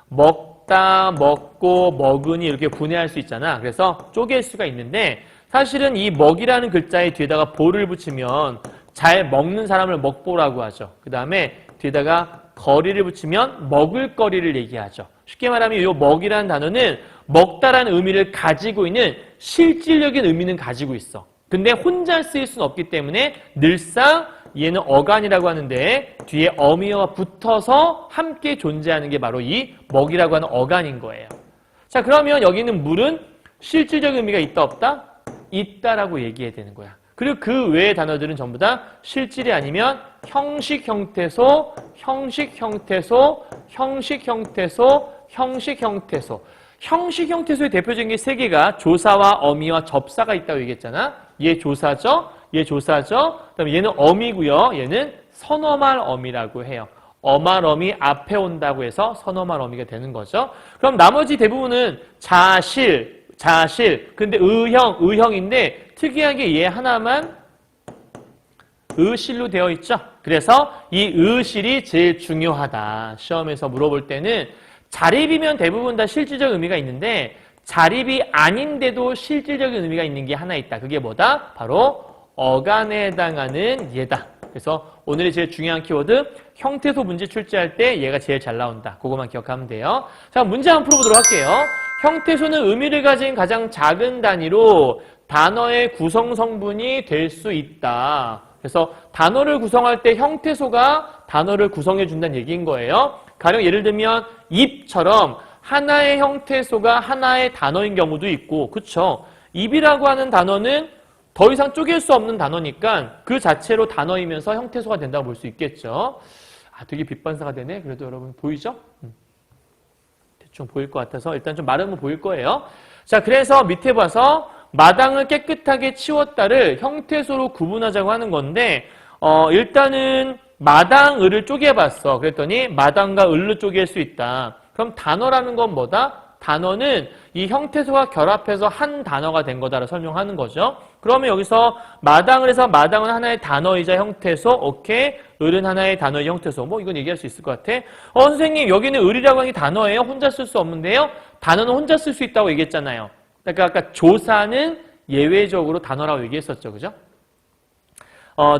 먹다, 먹고, 먹으니 이렇게 분해할 수 있잖아. 그래서 쪼갤 수가 있는데 사실은 이 먹이라는 글자에 뒤에다가 보를 붙이면 잘 먹는 사람을 먹보라고 하죠. 그 다음에 뒤에다가 거리를 붙이면 먹을 거리를 얘기하죠. 쉽게 말하면 이 먹이라는 단어는 먹다라는 의미를 가지고 있는 실질적인 의미는 가지고 있어. 근데 혼자 쓰일 수는 없기 때문에 늘상 얘는 어간이라고 하는데 뒤에 어미어가 붙어서 함께 존재하는 게 바로 이 먹이라고 하는 어간인 거예요. 자, 그러면 여기 있는 물은 실질적 의미가 있다 없다? 있다라고 얘기해야 되는 거야. 그리고 그 외의 단어들은 전부 다 실질이 아니면 형식 형태소, 형식 형태소, 형식 형태소, 형식 형태소. 형식 형태소의 대표적인 게 세 개가 조사와 어미와 접사가 있다고 얘기했잖아. 얘 조사죠. 얘 조사죠. 그다음에 얘는 어미고요. 얘는 선어말 어미라고 해요. 어말 어미 앞에 온다고 해서 선어말 어미가 되는 거죠. 그럼 나머지 대부분은 자실, 자실. 근데 의형인데 특이하게 얘 하나만 의실로 되어 있죠. 그래서 이 의실이 제일 중요하다. 시험에서 물어볼 때는 자립이면 대부분 다 실질적 의미가 있는데 자립이 아닌데도 실질적인 의미가 있는 게 하나 있다. 그게 뭐다? 바로 어간에 해당하는 얘다. 그래서 오늘의 제일 중요한 키워드 형태소 문제 출제할 때 얘가 제일 잘 나온다. 그거만 기억하면 돼요. 자, 문제 한번 풀어보도록 할게요. 형태소는 의미를 가진 가장 작은 단위로 단어의 구성 성분이 될 수 있다. 그래서 단어를 구성할 때 형태소가 단어를 구성해 준다는 얘기인 거예요. 가령 예를 들면 입처럼 하나의 형태소가 하나의 단어인 경우도 있고, 그쵸? 입이라고 하는 단어는 더 이상 쪼갤 수 없는 단어니까 그 자체로 단어이면서 형태소가 된다고 볼 수 있겠죠. 아, 되게 빛반사가 되네. 그래도 여러분 보이죠? 대충 보일 것 같아서 일단 좀 마르면 보일 거예요. 자, 그래서 밑에 봐서 마당을 깨끗하게 치웠다를 형태소로 구분하자고 하는 건데 일단은 마당, 을을 쪼개봤어. 그랬더니 마당과 을로 쪼갤 수 있다. 그럼 단어라는 건 뭐다? 단어는 이 형태소가 결합해서 한 단어가 된 거다라고 설명하는 거죠. 그러면 여기서 마당을 해서 마당은 하나의 단어이자 형태소, 오케이. 을은 하나의 단어의 형태소. 뭐 이건 얘기할 수 있을 것 같아. 선생님 여기는 을이라고 하는 게 단어예요? 혼자 쓸 수 없는데요? 단어는 혼자 쓸 수 있다고 얘기했잖아요. 그러니까 아까 조사는 예외적으로 단어라고 얘기했었죠. 그죠?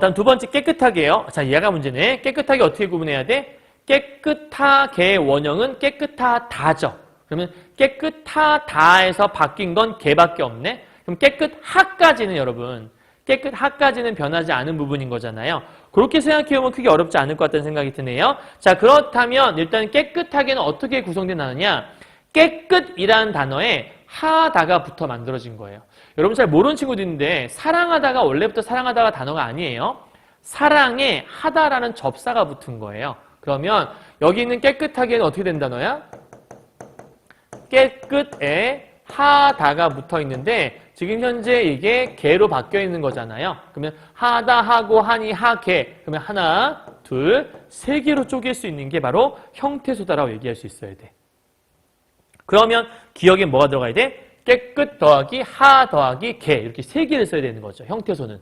다음 두 번째 깨끗하게요. 자, 얘가 문제네. 깨끗하게 어떻게 구분해야 돼? 깨끗하게의 원형은 깨끗하다죠. 그러면 깨끗하다에서 바뀐 건 개밖에 없네. 그럼 깨끗하까지는 여러분, 깨끗하까지는 변하지 않은 부분인 거잖아요. 그렇게 생각해보면 크게 어렵지 않을 것 같다는 생각이 드네요. 자, 그렇다면 일단 깨끗하게는 어떻게 구성된 단어냐? 깨끗이라는 단어에 하다가 붙어 만들어진 거예요. 여러분 잘 모르는 친구도 있는데 사랑하다가 원래부터 사랑하다가 단어가 아니에요. 사랑에 하다라는 접사가 붙은 거예요. 그러면 여기 있는 깨끗하게는 어떻게 된 단어야? 깨끗에 하다가 붙어 있는데 지금 현재 이게 개로 바뀌어 있는 거잖아요. 그러면 하다, 하고, 하니, 하개. 그러면 하나, 둘, 세 개로 쪼갤 수 있는 게 바로 형태소다라고 얘기할 수 있어야 돼. 그러면 기억에 뭐가 들어가야 돼? 깨끗 더하기 하 더하기 개 이렇게 세 개를 써야 되는 거죠. 형태소는.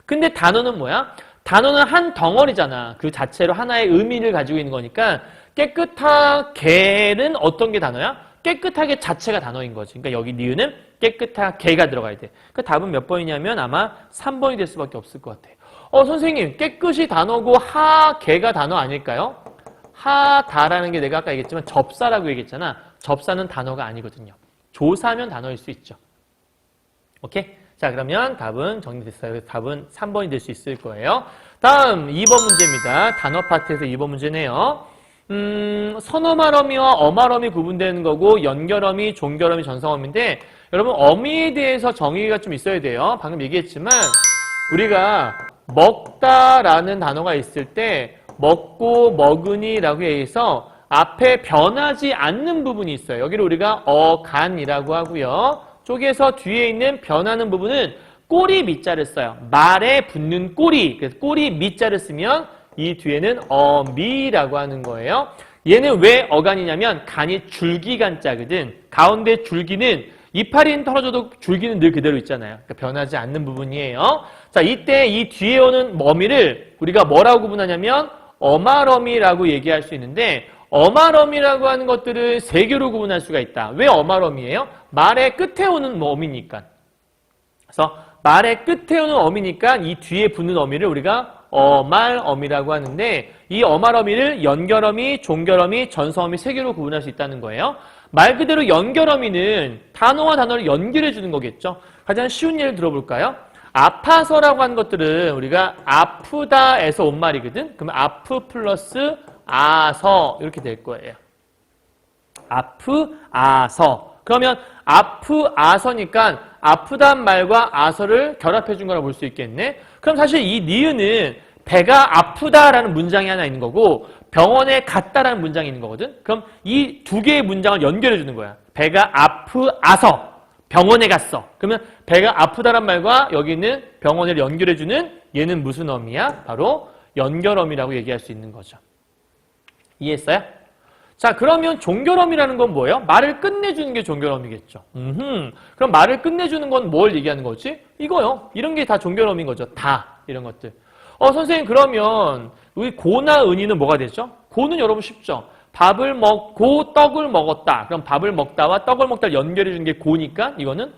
근데 단어는 뭐야? 단어는 한 덩어리잖아. 그 자체로 하나의 의미를 가지고 있는 거니까 깨끗하게는 어떤 게 단어야? 깨끗하게 자체가 단어인 거지. 그러니까 여기 니은은 깨끗하게가 들어가야 돼. 그 답은 몇 번이냐면 아마 3번이 될 수밖에 없을 것 같아요. 선생님 깨끗이 단어고 하게가 단어 아닐까요? 하다라는 게 내가 아까 얘기했지만 접사라고 얘기했잖아. 접사는 단어가 아니거든요. 조사면 단어일 수 있죠. 오케이? 자, 그러면 답은 정리됐어요. 답은 3번이 될 수 있을 거예요. 다음 2번 문제입니다. 단어 파트에서 2번 문제네요. 선어말어미와 어말어미 구분되는 거고 연결어미, 종결어미, 전성어미인데 여러분 어미에 대해서 정의가 좀 있어야 돼요. 방금 얘기했지만 우리가 먹다라는 단어가 있을 때 먹고 먹으니라고 해서 앞에 변하지 않는 부분이 있어요. 여기를 우리가 어간이라고 하고요. 쪼개서 뒤에 있는 변하는 부분은 꼬리 밑자를 써요. 말에 붙는 꼬리. 그래서 꼬리 밑자를 쓰면 이 뒤에는 어미라고 하는 거예요. 얘는 왜 어간이냐면 간이 줄기간자거든. 가운데 줄기는 이파리는 털어져도 줄기는 늘 그대로 있잖아요. 그러니까 변하지 않는 부분이에요. 자, 이때 이 뒤에 오는 어미를 우리가 뭐라고 구분하냐면 어말어미라고 얘기할 수 있는데 어말어미라고 하는 것들은 세 개로 구분할 수가 있다. 왜 어말어미예요? 말의 끝에 오는 어미니까. 그래서 말의 끝에 오는 어미니까 이 뒤에 붙는 어미를 우리가 어말어미라고 하는데 이 어말어미를 연결어미, 종결어미, 전성어미 세 개로 구분할 수 있다는 거예요. 말 그대로 연결어미는 단어와 단어를 연결해 주는 거겠죠. 가장 쉬운 예를 들어볼까요? 아파서라고 하는 것들은 우리가 아프다에서 온 말이거든. 그러면 아프 플러스 아서 이렇게 될 거예요. 아프아서. 그러면 아프아서니까 아프단 말과 아서를 결합해 준 거라고 볼 수 있겠네. 그럼 사실 이 니은은 배가 아프다라는 문장이 하나 있는 거고 병원에 갔다라는 문장이 있는 거거든. 그럼 이 두 개의 문장을 연결해 주는 거야. 배가 아프아서 병원에 갔어. 그러면 배가 아프다란 말과 여기 있는 병원을 연결해 주는 얘는 무슨 어미야? 바로 연결어미라고 얘기할 수 있는 거죠. 이해했어요? 자, 그러면 종결어미라는 건 뭐예요? 말을 끝내주는 게 종결어미겠죠. 그럼 말을 끝내주는 건 뭘 얘기하는 거지? 이거요. 이런 게 다 종결어미인 거죠. 다. 이런 것들. 선생님, 그러면 우리 고나 은이는 뭐가 되죠? 고는 여러분 쉽죠? 밥을 먹고 떡을 먹었다. 그럼 밥을 먹다와 떡을 먹다를 연결해 주는 게 고니까 이거는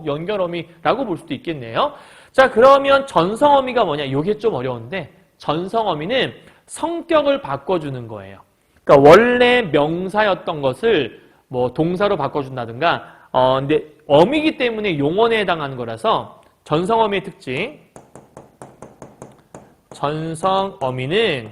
연결어미라고 볼 수도 있겠네요. 자, 그러면 전성어미가 뭐냐? 이게 좀 어려운데 전성어미는 성격을 바꿔주는 거예요. 그러니까 원래 명사였던 것을 뭐 동사로 바꿔준다든가 근데 어미이기 때문에 용언에 해당하는 거라서 전성어미의 특징 전성어미는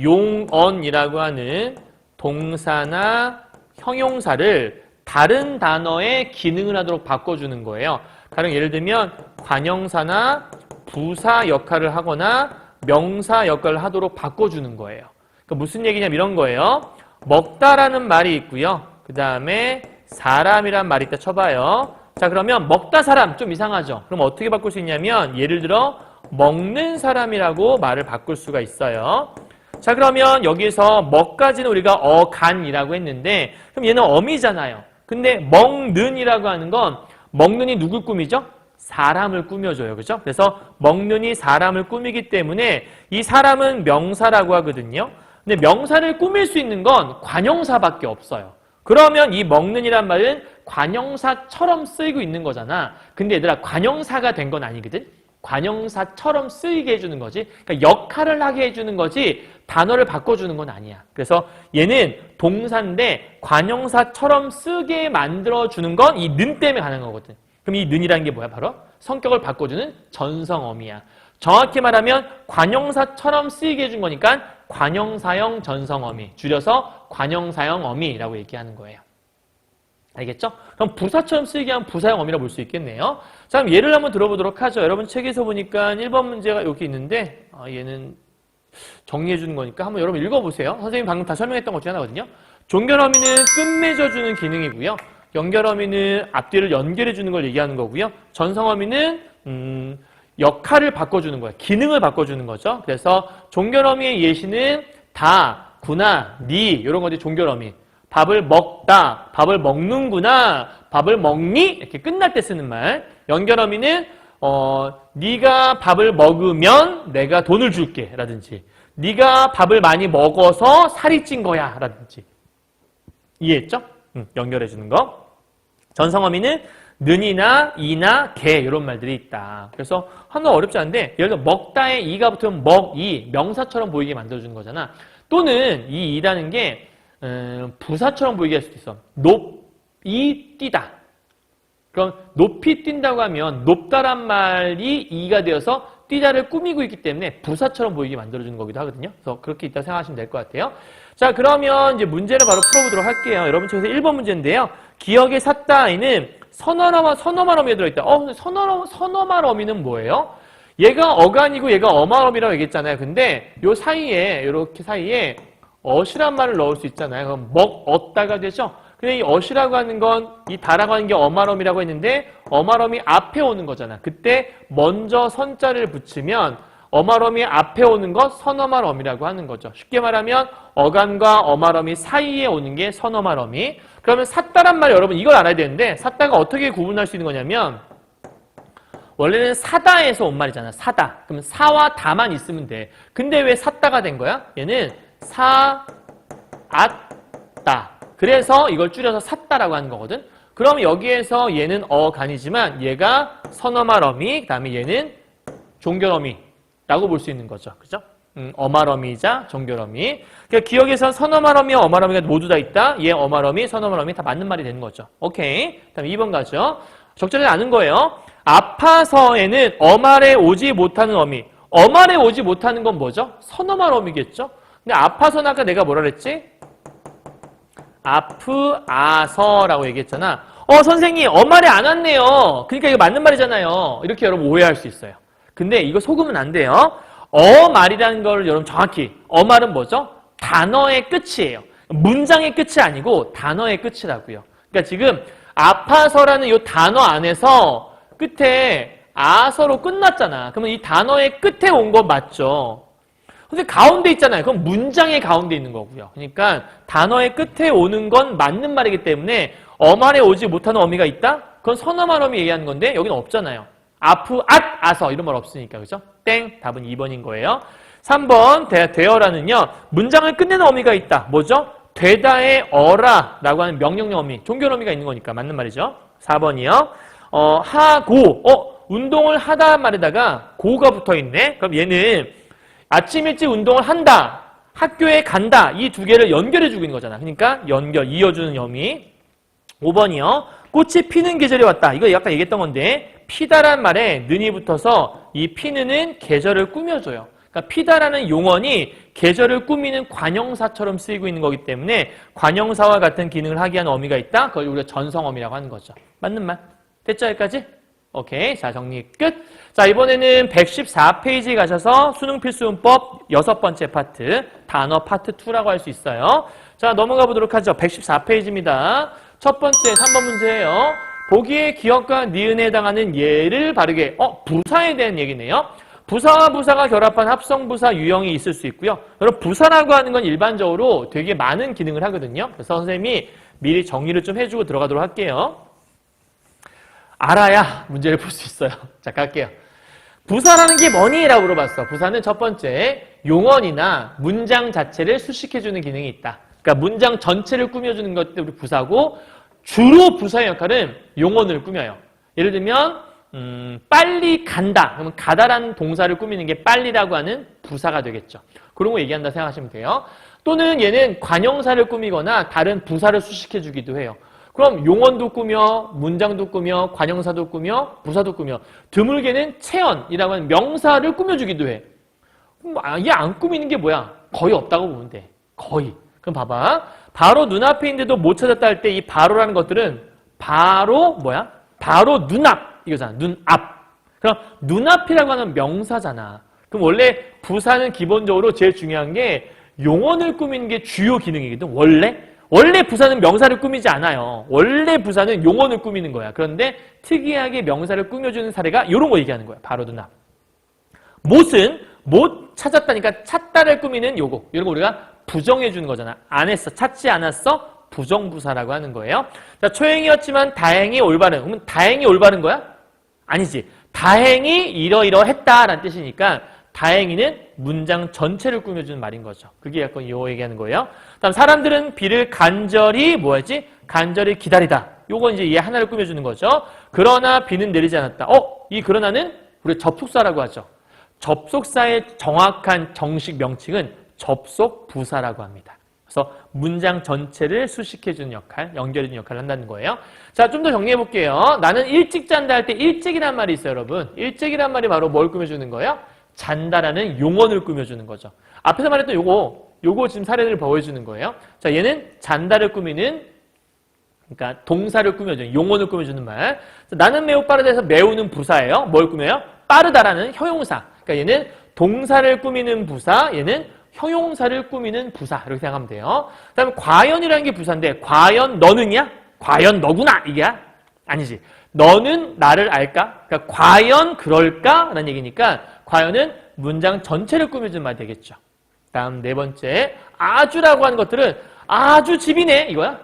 용언이라고 하는 동사나 형용사를 다른 단어의 기능을 하도록 바꿔주는 거예요. 가령 예를 들면 관형사나 부사 역할을 하거나 명사 역할을 하도록 바꿔주는 거예요. 그러니까 무슨 얘기냐면 이런 거예요. 먹다라는 말이 있고요. 그 다음에 사람이란 말이 있다 쳐봐요. 자, 그러면 먹다 사람 좀 이상하죠? 그럼 어떻게 바꿀 수 있냐면 예를 들어 먹는 사람이라고 말을 바꿀 수가 있어요. 자, 그러면 여기에서 먹까지는 우리가 어간이라고 했는데 그럼 얘는 어미잖아요. 근데 먹는이라고 하는 건 먹는이 누굴 꾸미죠? 사람을 꾸며줘요. 그죠? 그래서 먹는이 사람을 꾸미기 때문에 이 사람은 명사라고 하거든요. 근데 명사를 꾸밀 수 있는 건 관형사밖에 없어요. 그러면 이 먹는이란 말은 관형사처럼 쓰이고 있는 거잖아. 근데 얘들아 관형사가 된 건 아니거든. 관형사처럼 쓰이게 해주는 거지. 그러니까 역할을 하게 해주는 거지 단어를 바꿔주는 건 아니야. 그래서 얘는 동사인데 관형사처럼 쓰게 만들어주는 건 이 는 때문에 가능한 거거든. 그럼 이 는이라는 게 뭐야? 바로 성격을 바꿔주는 전성어미야. 정확히 말하면 관형사처럼 쓰이게 해준 거니까 관형사형 전성어미, 줄여서 관형사형 어미라고 얘기하는 거예요. 알겠죠? 그럼 부사처럼 쓰이게 하면 부사형 어미라고 볼 수 있겠네요. 자, 그럼 예를 한번 들어보도록 하죠. 여러분 책에서 보니까 1번 문제가 여기 있는데 얘는 정리해 주는 거니까 한번 여러분 읽어보세요. 선생님이 방금 다 설명했던 것 중에 하나거든요. 종결어미는 끝맺어주는 기능이고요. 연결어미는 앞뒤를 연결해 주는 걸 얘기하는 거고요. 전성어미는 역할을 바꿔주는 거예요. 기능을 바꿔주는 거죠. 그래서 종결어미의 예시는 다, 구나, 니 이런 것들이 종결어미. 밥을 먹다, 밥을 먹는구나, 밥을 먹니? 이렇게 끝날 때 쓰는 말. 연결어미는 네가 밥을 먹으면 내가 돈을 줄게 라든지 네가 밥을 많이 먹어서 살이 찐 거야 라든지. 이해했죠? 연결해 주는 거. 전성어미는 는이나 이나 개 이런 말들이 있다. 그래서 하나 어렵지 않은데 예를 들어 먹다에 이가 붙으면 먹이 명사처럼 보이게 만들어주는 거잖아. 또는 이 이라는 게 부사처럼 보이게 할 수도 있어. 높이 뛰다. 그럼 높이 뛴다고 하면 높다란 말이 이가 되어서 뛰다를 꾸미고 있기 때문에 부사처럼 보이게 만들어주는 거기도 하거든요. 그래서 그렇게 있다 생각하시면 될 것 같아요. 자, 그러면 이제 문제를 바로 풀어보도록 할게요. 여러분 책에서 1번 문제인데요. 기억에 샀다에는 선어말어미가 들어있다. 근데 선어말어미는 뭐예요? 얘가 어간이고 얘가 어말어미라고 얘기했잖아요. 근데 요 사이에, 요렇게 사이에 어시란 말을 넣을 수 있잖아요. 그럼 먹었다가 되죠. 근데 이 어시라고 하는 건 이 다라고 하는 게 어마럼이라고 했는데 어마럼이 앞에 오는 거잖아. 그때 먼저 선자를 붙이면 어마럼이 앞에 오는 것 선어마럼이라고 하는 거죠. 쉽게 말하면 어간과 어마럼이 사이에 오는 게 선어마럼이. 그러면 샀다란 말 여러분 이걸 알아야 되는데 샀다가 어떻게 구분할 수 있는 거냐면 원래는 사다에서 온 말이잖아. 사다. 그럼 사와 다만 있으면 돼. 근데 왜 샀다가 된 거야? 얘는 사, 앗다. 그래서 이걸 줄여서 샀다라고 하는 거거든. 그럼 여기에서 얘는 어간이지만 얘가 선어마럼이, 그다음에 얘는 종결어미라고 볼 수 있는 거죠. 그죠? 어마럼이자 종결어미. 그러니까 기억에서 선어마럼이와 어마럼이가 모두 다 있다. 얘 어마럼이, 선어마럼이 다 맞는 말이 되는 거죠. 오케이. 그다음에 2번 가죠. 적절히 아는 거예요. 아파서에는 어말에 오지 못하는 어미. 어말에 오지 못하는 건 뭐죠? 선어말어미겠죠? 근데 아파서는 아까 내가 뭐라 그랬지? 아프아서라고 얘기했잖아. 선생님 어말에 안 왔네요. 그러니까 이거 맞는 말이잖아요. 이렇게 여러분 오해할 수 있어요. 근데 이거 속으면 안 돼요. 어말이라는 걸 여러분 정확히 어말은 뭐죠? 단어의 끝이에요. 문장의 끝이 아니고 단어의 끝이라고요. 그러니까 지금 아파서라는 이 단어 안에서 끝에 아서로 끝났잖아. 그러면 이 단어의 끝에 온 거 맞죠? 근데 가운데 있잖아요. 그럼 문장의 가운데 있는 거고요. 그러니까 단어의 끝에 오는 건 맞는 말이기 때문에 어말에 오지 못하는 어미가 있다? 그건 선어말 어미 얘기하는 건데 여기는 없잖아요. 아프, 앗, 아서 이런 말 없으니까. 그죠? 땡. 답은 2번인 거예요. 3번 되어라는요. 문장을 끝내는 어미가 있다. 뭐죠? 되다의 어라라고 하는 명령형 어미, 종결 어미가 있는 거니까 맞는 말이죠. 4번이요. 하고, 운동을 하다 말에다가 고가 붙어 있네. 그럼 얘는 아침 일찍 운동을 한다, 학교에 간다, 이 두 개를 연결해 주고 있는 거잖아. 그러니까 이어주는 어미. 5번이요. 꽃이 피는 계절이 왔다. 이거 아까 얘기했던 건데 피다란 말에 는이 붙어서 이 피는은 계절을 꾸며줘요. 그러니까 피다라는 용언이 계절을 꾸미는 관형사처럼 쓰이고 있는 거기 때문에 관형사와 같은 기능을 하게 하는 어미가 있다. 그걸 우리가 전성어미라고 하는 거죠. 맞는 말. 됐죠? 여기까지? 오케이. 자, 정리 끝. 자, 이번에는 114페이지 가셔서 수능 필수문법 6번째 파트, 단어 파트 2라고 할 수 있어요. 자, 넘어가 보도록 하죠. 114페이지입니다. 첫 번째 3번 문제예요. 보기의 기억과 니은에 해당하는 예를 바르게. 부사에 대한 얘기네요. 부사와 부사가 결합한 합성부사 유형이 있을 수 있고요. 여러분 부사라고 하는 건 일반적으로 되게 많은 기능을 하거든요. 그래서 선생님이 미리 정리를 좀 해주고 들어가도록 할게요. 알아야 문제를 풀 수 있어요. 자, 갈게요. 부사라는 게 뭐니? 라고 물어봤어. 부사는 첫 번째 용언이나 문장 자체를 수식해주는 기능이 있다. 그러니까 문장 전체를 꾸며주는 것도 우리 부사고 주로 부사의 역할은 용언을 꾸며요. 예를 들면 빨리 간다. 그러면 가다라는 동사를 꾸미는 게 빨리라고 하는 부사가 되겠죠. 그런 거 얘기한다 생각하시면 돼요. 또는 얘는 관형사를 꾸미거나 다른 부사를 수식해주기도 해요. 그럼 용언도 꾸며, 문장도 꾸며, 관형사도 꾸며, 부사도 꾸며. 드물게는 체언이라고 하는 명사를 꾸며주기도 해. 얘 안 꾸미는 게 뭐야? 거의 없다고 보면 돼. 거의. 그럼 봐봐. 바로 눈앞에 있는데도 못 찾았다 할 때 이 바로라는 것들은 바로 뭐야? 바로 눈앞. 이거잖아. 눈앞. 그럼 눈앞이라고 하는 명사잖아. 그럼 원래 부사는 기본적으로 제일 중요한 게 용언을 꾸미는 게 주요 기능이거든. 원래 부사는 명사를 꾸미지 않아요. 원래 부사는 용언을 꾸미는 거야. 그런데 특이하게 명사를 꾸며주는 사례가 이런 거 얘기하는 거야. 바로 눈앞. 못은 못 찾았다니까 찾다를 꾸미는 요거. 이런 거 우리가 부정해 주는 거잖아. 안 했어. 찾지 않았어. 부정부사라고 하는 거예요. 자, 초행이었지만 다행히 올바른. 그러면 다행히 올바른 거야? 아니지. 다행히 이러이러했다라는 뜻이니까 다행히는 문장 전체를 꾸며주는 말인 거죠. 그게 약간 요 얘기하는 거예요. 다음 사람들은 비를 간절히 뭐였지? 간절히 기다리다. 요건 이제 얘 하나를 꾸며주는 거죠. 그러나 비는 내리지 않았다. 이 그러나는 우리 접속사라고 하죠. 접속사의 정확한 정식 명칭은 접속부사라고 합니다. 그래서 문장 전체를 수식해주는 역할, 연결해주는 역할을 한다는 거예요. 자, 좀 더 정리해 볼게요. 나는 일찍 잔다 할 때 일찍이란 말이 있어요, 여러분. 일찍이란 말이 바로 뭘 꾸며주는 거예요? 잔다라는 용언을 꾸며주는 거죠. 앞에서 말했던 요거 지금 사례를 보여주는 거예요. 자, 얘는 잔다를 꾸미는, 그러니까 동사를 꾸며주는, 용언을 꾸며주는 말. 자, 나는 매우 빠르다 해서 매우는 부사예요. 뭘 꾸며요? 빠르다라는 형용사. 그러니까 얘는 동사를 꾸미는 부사, 얘는 형용사를 꾸미는 부사 이렇게 생각하면 돼요. 그다음에 과연이라는 게 부사인데 과연 너는이야? 과연 너구나 이게 아니지. 너는 나를 알까? 그러니까 과연 그럴까라는 얘기니까 과연은 문장 전체를 꾸며주는 말이 되겠죠. 다음 네 번째 아주라고 하는 것들은 아주 집이네 이거야?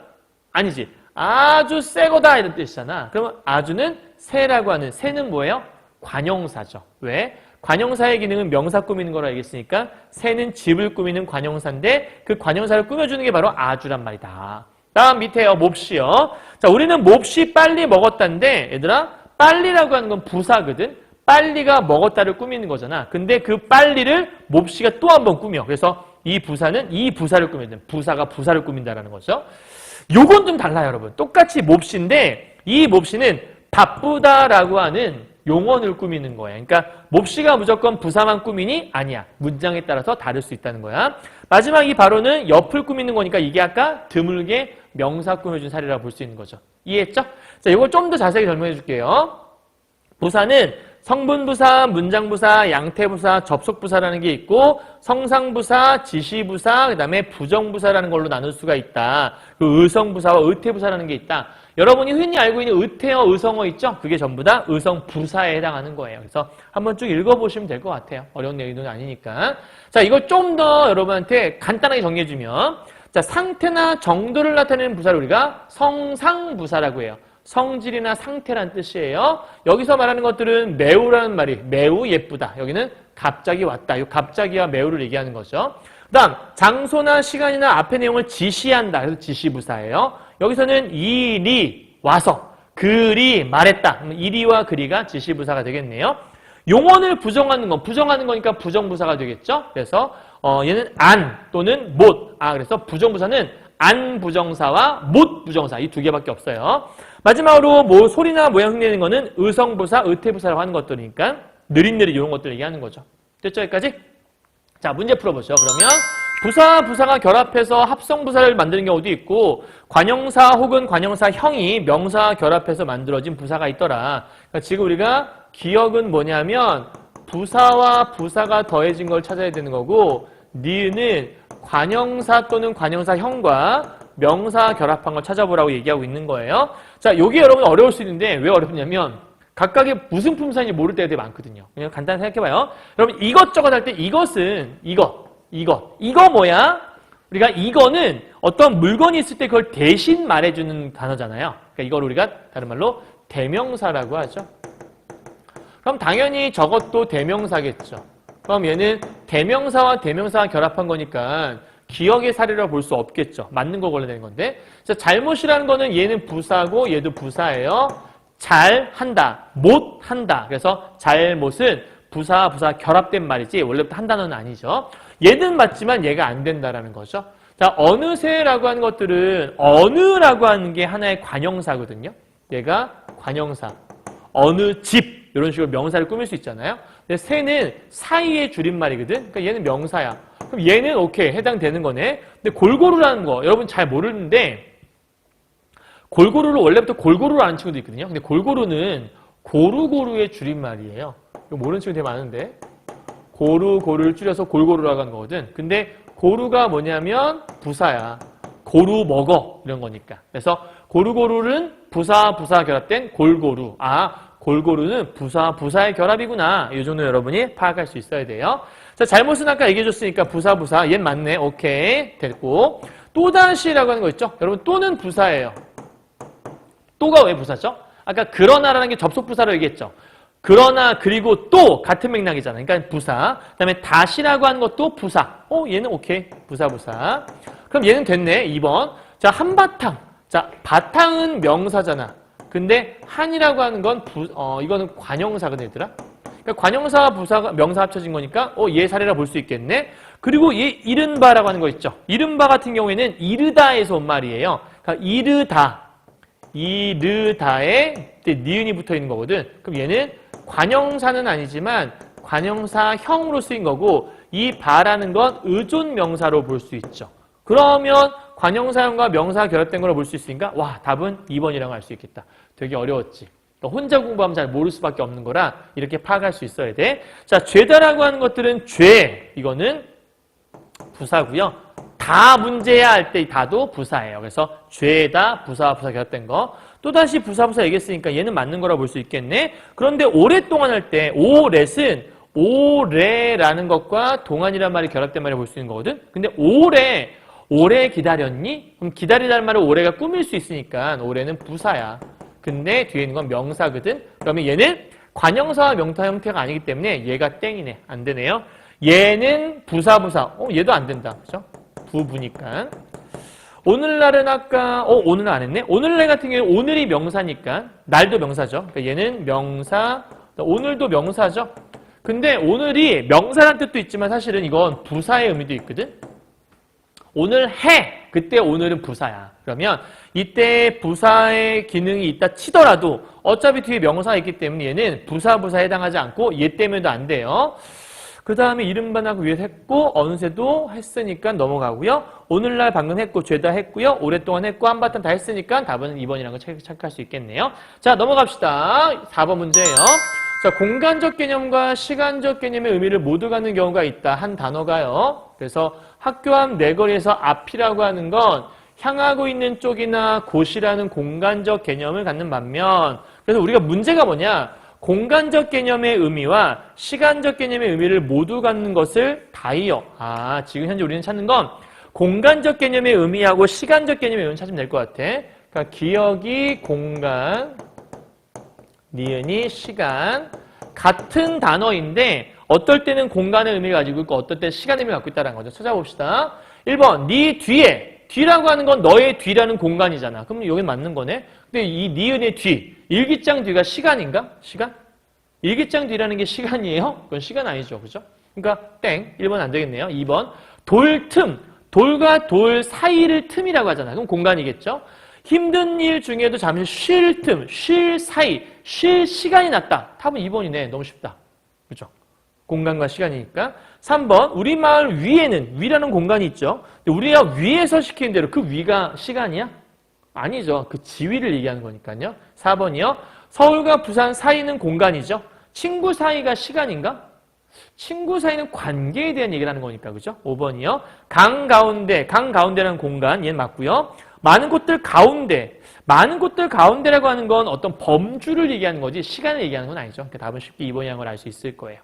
아니지. 아주 새 거다 이런 뜻이잖아. 그러면 아주는 새라고 하는 새는 뭐예요? 관용사죠. 왜? 관용사의 기능은 명사 꾸미는 거라 얘기했으니까 새는 집을 꾸미는 관용사인데 그 관용사를 꾸며주는 게 바로 아주란 말이다. 다음 밑에요. 몹시요. 자, 우리는 몹시 빨리 먹었다인데 얘들아 빨리라고 하는 건 부사거든. 빨리가 먹었다를 꾸미는 거잖아. 근데 그 빨리를 몹시가 또 한 번 꾸며. 그래서 이 부사는 이 부사를 꾸미는 부사가 부사를 꾸민다라는 거죠. 요건 좀 달라요, 여러분. 똑같이 몹시인데 이 몹시는 바쁘다라고 하는 용언을 꾸미는 거예요. 그러니까 몹시가 무조건 부사만 꾸미니? 아니야. 문장에 따라서 다를 수 있다는 거야. 마지막 이 바로는 옆을 꾸미는 거니까 이게 아까 드물게 명사 꾸며준 사례라고 볼 수 있는 거죠. 이해했죠? 자, 이걸 좀 더 자세히 설명해 줄게요. 부사는 성분부사, 문장부사, 양태부사, 접속부사라는 게 있고 성상부사, 지시부사, 그 다음에 부정부사라는 걸로 나눌 수가 있다. 그 의성부사와 의태부사라는 게 있다. 여러분이 흔히 알고 있는 의태어, 의성어 있죠? 그게 전부 다 의성부사에 해당하는 거예요. 그래서 한번 쭉 읽어보시면 될 것 같아요. 어려운 내용은 아니니까. 자, 이걸 좀 더 여러분한테 간단하게 정리해주면 자, 상태나 정도를 나타내는 부사를 우리가 성상부사라고 해요. 성질이나 상태란 뜻이에요. 여기서 말하는 것들은 매우라는 말이 매우 예쁘다. 여기는 갑자기 왔다. 이 갑자기와 매우를 얘기하는 거죠. 그 다음 장소나 시간이나 앞의 내용을 지시한다. 그래서 지시부사예요. 여기서는 이리 와서 그리 말했다. 이리와 그리가 지시부사가 되겠네요. 용언을 부정하는 건 부정하는 거니까 부정부사가 되겠죠. 그래서 얘는 안 또는 못. 그래서 부정부사는 안 부정사와 못 부정사 이 두 개밖에 없어요. 마지막으로 뭐 소리나 모양 흉내내는 거는 의성부사, 의태부사라고 하는 것들이니까 느릿느릿 이런 것들 얘기하는 거죠. 됐죠? 여기까지? 자, 문제 풀어보죠. 그러면 부사, 부사가 결합해서 합성부사를 만드는 경우도 있고 관형사 혹은 관형사형이 명사와 결합해서 만들어진 부사가 있더라. 그러니까 지금 우리가 기억은 뭐냐면 부사와 부사가 더해진 걸 찾아야 되는 거고 니은은 관형사 또는 관형사형과 명사 결합한 걸 찾아보라고 얘기하고 있는 거예요. 자, 요게 여러분 어려울 수 있는데 왜 어렵냐면 각각의 무슨 품사인지 모를 때가 되게 많거든요. 그냥 간단히 생각해봐요. 여러분 이것저것 할 때 이것은 이거 뭐야? 우리가 이거는 어떤 물건이 있을 때 그걸 대신 말해주는 단어잖아요. 그러니까 이걸 우리가 다른 말로 대명사라고 하죠. 그럼 당연히 저것도 대명사겠죠. 그럼 얘는 대명사와 대명사가 결합한 거니까 기억의 사례라고 볼 수 없겠죠. 맞는 거 걸러내는 건데. 자, 잘못이라는 거는 얘는 부사고 얘도 부사예요. 잘한다, 못한다. 그래서 잘못은 부사와 부사 결합된 말이지 원래부터 한 단어는 아니죠. 얘는 맞지만 얘가 안 된다라는 거죠. 자, 어느새라고 하는 것들은 어느라고 하는 게 하나의 관형사거든요. 얘가 관형사. 어느 집 이런 식으로 명사를 꾸밀 수 있잖아요. 근데 새는 사이의 줄임말이거든. 그러니까 얘는 명사야. 그럼 얘는 오케이 해당되는 거네. 근데 골고루라는 거 여러분 잘 모르는데 골고루를 원래부터 골고루로 아는 친구도 있거든요. 근데 골고루는 고루고루의 줄임말이에요. 이거 모르는 친구 되게 많은데 고루고루를 줄여서 골고루라고 하는 거거든. 근데 고루가 뭐냐면 부사야. 고루 먹어 이런 거니까. 그래서 고루고루는 부사 결합된 골고루. 골고루는 부사의 결합이구나. 이 정도 여러분이 파악할 수 있어야 돼요. 자, 잘못은 아까 얘기해줬으니까 부사. 얘는 맞네. 오케이. 됐고. 또다시라고 하는 거 있죠? 여러분, 또는 부사예요. 또가 왜 부사죠? 아까 그러나라는 게 접속부사로 얘기했죠. 그러나, 그리고 또 같은 맥락이잖아요. 그러니까 부사. 그 다음에 다시라고 하는 것도 부사. 얘는 오케이. 부사. 그럼 얘는 됐네. 2번. 자, 한바탕. 자, 바탕은 명사잖아. 근데 한이라고 하는 건 이거는 관형사거든, 얘들아. 그러니까 관형사와 부사가 명사 합쳐진 거니까 얘 사례라 볼 수 있겠네. 그리고 얘 이른바라고 하는 거 있죠. 이른바 같은 경우에는 이르다에서 온 말이에요. 그러니까 이르다에 니은이 붙어 있는 거거든. 그럼 얘는 관형사는 아니지만 관형사형으로 쓰인 거고 이 바라는 건 의존 명사로 볼 수 있죠. 그러면 관형사형과 명사가 결합된 걸로 볼 수 있으니까 와, 답은 2번이라고 할 수 있겠다. 되게 어려웠지. 그러니까 혼자 공부하면 잘 모를 수밖에 없는 거라 이렇게 파악할 수 있어야 돼. 자, 죄다라고 하는 것들은 죄. 이거는 부사고요. 다 문제야 할 때 다도 부사예요. 그래서 죄다 부사와 부사 결합된 거. 또다시 부사 얘기했으니까 얘는 맞는 거라 볼 수 있겠네. 그런데 오랫동안 할 때 오랫은 오래라는 것과 동안이란 말이 결합된 말을 볼 수 있는 거거든. 근데 오래 기다렸니? 그럼 기다리라는 말은 오래가 꾸밀 수 있으니까 오래는 부사야. 근데 뒤에 있는 건 명사거든. 그러면 얘는 관형사와 명사 형태가 아니기 때문에 얘가 땡이네. 안 되네요. 얘는 부사. 얘도 안 된다. 그죠? 부부니까. 오늘날은 아까 오늘은 안 했네. 오늘날 같은 경우는 오늘이 명사니까 날도 명사죠. 그러니까 얘는 명사, 오늘도 명사죠. 근데 오늘이 명사란 뜻도 있지만 사실은 이건 부사의 의미도 있거든. 오늘 해. 그때 오늘은 부사야. 그러면 이때 부사의 기능이 있다 치더라도 어차피 뒤에 명사가 있기 때문에 얘는 부사에 해당하지 않고 얘 때문에도 안 돼요. 그 다음에 이름반하고 위에서 했고 어느새도 했으니까 넘어가고요. 오늘날 방금 했고 죄다 했고요. 오랫동안 했고 한바탕 다 했으니까 답은 2번이라는 걸 체크할 수 있겠네요. 자, 넘어갑시다. 4번 문제예요. 자, 공간적 개념과 시간적 개념의 의미를 모두 갖는 경우가 있다. 한 단어가요. 그래서 학교 앞 내거리에서 앞이라고 하는 건 향하고 있는 쪽이나 곳이라는 공간적 개념을 갖는 반면, 그래서 우리가 문제가 뭐냐? 공간적 개념의 의미와 시간적 개념의 의미를 모두 갖는 것을 다이어. 지금 현재 우리는 찾는 건 공간적 개념의 의미하고 시간적 개념의 의미를 찾으면 될 것 같아. 그러니까 기억이 공간, 니은이 시간. 같은 단어인데 어떨 때는 공간의 의미를 가지고 있고 어떨 때는 시간의 의미를 갖고 있다는 거죠. 찾아봅시다. 1번, 네 뒤에. 뒤라고 하는 건 너의 뒤라는 공간이잖아. 그럼 여기 맞는 거네. 근데 이 니은의 뒤, 일기장 뒤가 시간인가? 시간? 일기장 뒤라는 게 시간이에요? 그건 시간 아니죠. 그죠? 그러니까 땡. 1번 안 되겠네요. 2번, 돌 틈. 돌과 돌 사이를 틈이라고 하잖아. 그럼 공간이겠죠? 힘든 일 중에도 잠시 쉴 틈, 쉴 사이, 쉴 시간이 났다. 답은 2번이네. 너무 쉽다. 그죠? 공간과 시간이니까. 3번, 우리 마을 위에는, 위라는 공간이 있죠. 근데 우리가 위에서 시키는 대로 그 위가 시간이야? 아니죠. 그 지위를 얘기하는 거니까요. 4번이요. 서울과 부산 사이는 공간이죠. 친구 사이가 시간인가? 친구 사이는 관계에 대한 얘기를 하는 거니까. 그죠? 5번이요. 강 가운데라는 공간. 얘는 맞고요. 많은 곳들 가운데. 많은 곳들 가운데라고 하는 건 어떤 범주를 얘기하는 거지 시간을 얘기하는 건 아니죠. 그러니까 답은 쉽게 2번이라는 걸 알 수 있을 거예요.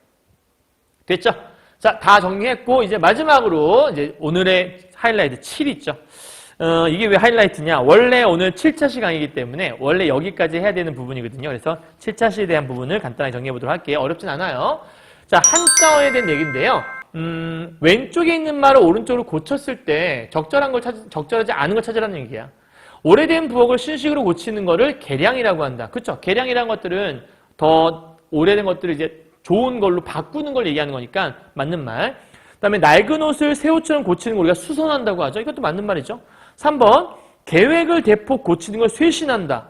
됐죠? 자, 다 정리했고 이제 마지막으로 이제 오늘의 하이라이트 7 있죠. 이게 왜 하이라이트냐? 원래 오늘 7차 시간이기 때문에 원래 여기까지 해야 되는 부분이거든요. 그래서 7차 시에 대한 부분을 간단하게 정리해 보도록 할게요. 어렵진 않아요. 자, 한자어에 대한 얘기인데요. 왼쪽에 있는 말을 오른쪽으로 고쳤을 때 적절하지 않은 걸 찾으라는 얘기야. 오래된 부억을 신식으로 고치는 거를 개량이라고 한다. 그렇죠? 개량이라는 것들은 더 오래된 것들을 이제 좋은 걸로 바꾸는 걸 얘기하는 거니까 맞는 말. 그다음에 낡은 옷을 새 옷처럼 고치는 걸 우리가 수선한다고 하죠. 이것도 맞는 말이죠. 3번, 계획을 대폭 고치는 걸 쇄신한다.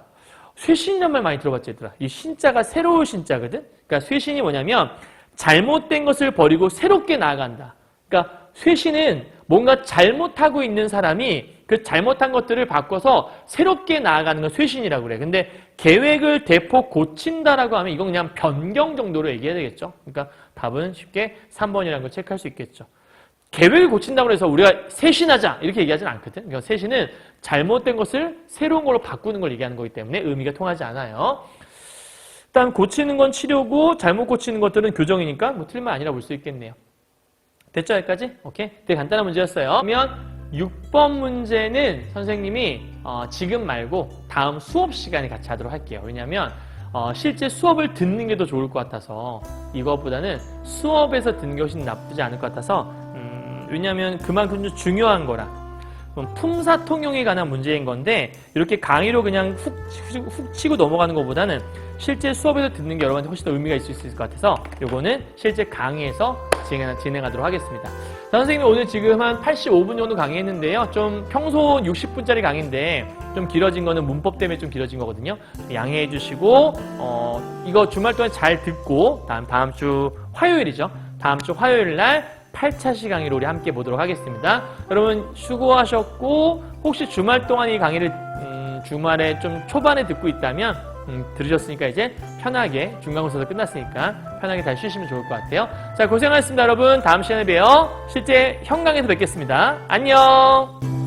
쇄신이란 말 많이 들어봤지, 얘들아. 이 신자가 새로운 신자거든. 그러니까 쇄신이 뭐냐면 잘못된 것을 버리고 새롭게 나아간다. 그러니까 쇄신은 뭔가 잘못하고 있는 사람이 그 잘못한 것들을 바꿔서 새롭게 나아가는 건 쇄신이라고 그래. 근데 계획을 대폭 고친다라고 하면 이건 그냥 변경 정도로 얘기해야 되겠죠. 그러니까 답은 쉽게 3번이라는 걸 체크할 수 있겠죠. 계획을 고친다고 해서 우리가 쇄신하자 이렇게 얘기하지는 않거든. 그러니까 쇄신은 잘못된 것을 새로운 걸로 바꾸는 걸 얘기하는 거기 때문에 의미가 통하지 않아요. 일단 고치는 건 치료고 잘못 고치는 것들은 교정이니까 뭐 틀린 말 아니라 볼 수 있겠네요. 됐죠? 여기까지? 오케이. 되게 간단한 문제였어요. 그러면 6번 문제는 선생님이 지금 말고 다음 수업 시간에 같이 하도록 할게요. 왜냐하면 실제 수업을 듣는 게 더 좋을 것 같아서 이것보다는 수업에서 듣는 게 훨씬 나쁘지 않을 것 같아서 왜냐하면 그만큼 좀 중요한 거라. 품사 통용에 관한 문제인 건데 이렇게 강의로 그냥 훅 치고 넘어가는 것보다는 실제 수업에서 듣는 게 여러분한테 훨씬 더 의미가 있을 수 있을 것 같아서 요거는 실제 강의에서 진행하도록 하겠습니다. 선생님이 오늘 지금 한 85분 정도 강의했는데요. 좀 평소 60분짜리 강의인데 좀 길어진 거는 문법 때문에 좀 길어진 거거든요. 양해해 주시고 이거 주말 동안 잘 듣고 다음 주 화요일이죠. 다음 주 화요일 날 8차시 강의로 우리 함께 보도록 하겠습니다. 여러분 수고하셨고 혹시 주말 동안 이 강의를 주말에 좀 초반에 듣고 있다면 들으셨으니까 이제 편하게 중간고사도 끝났으니까 편하게 다시 쉬시면 좋을 것 같아요. 자, 고생하셨습니다, 여러분. 다음 시간에 봬요. 실제 현강에서 뵙겠습니다. 안녕.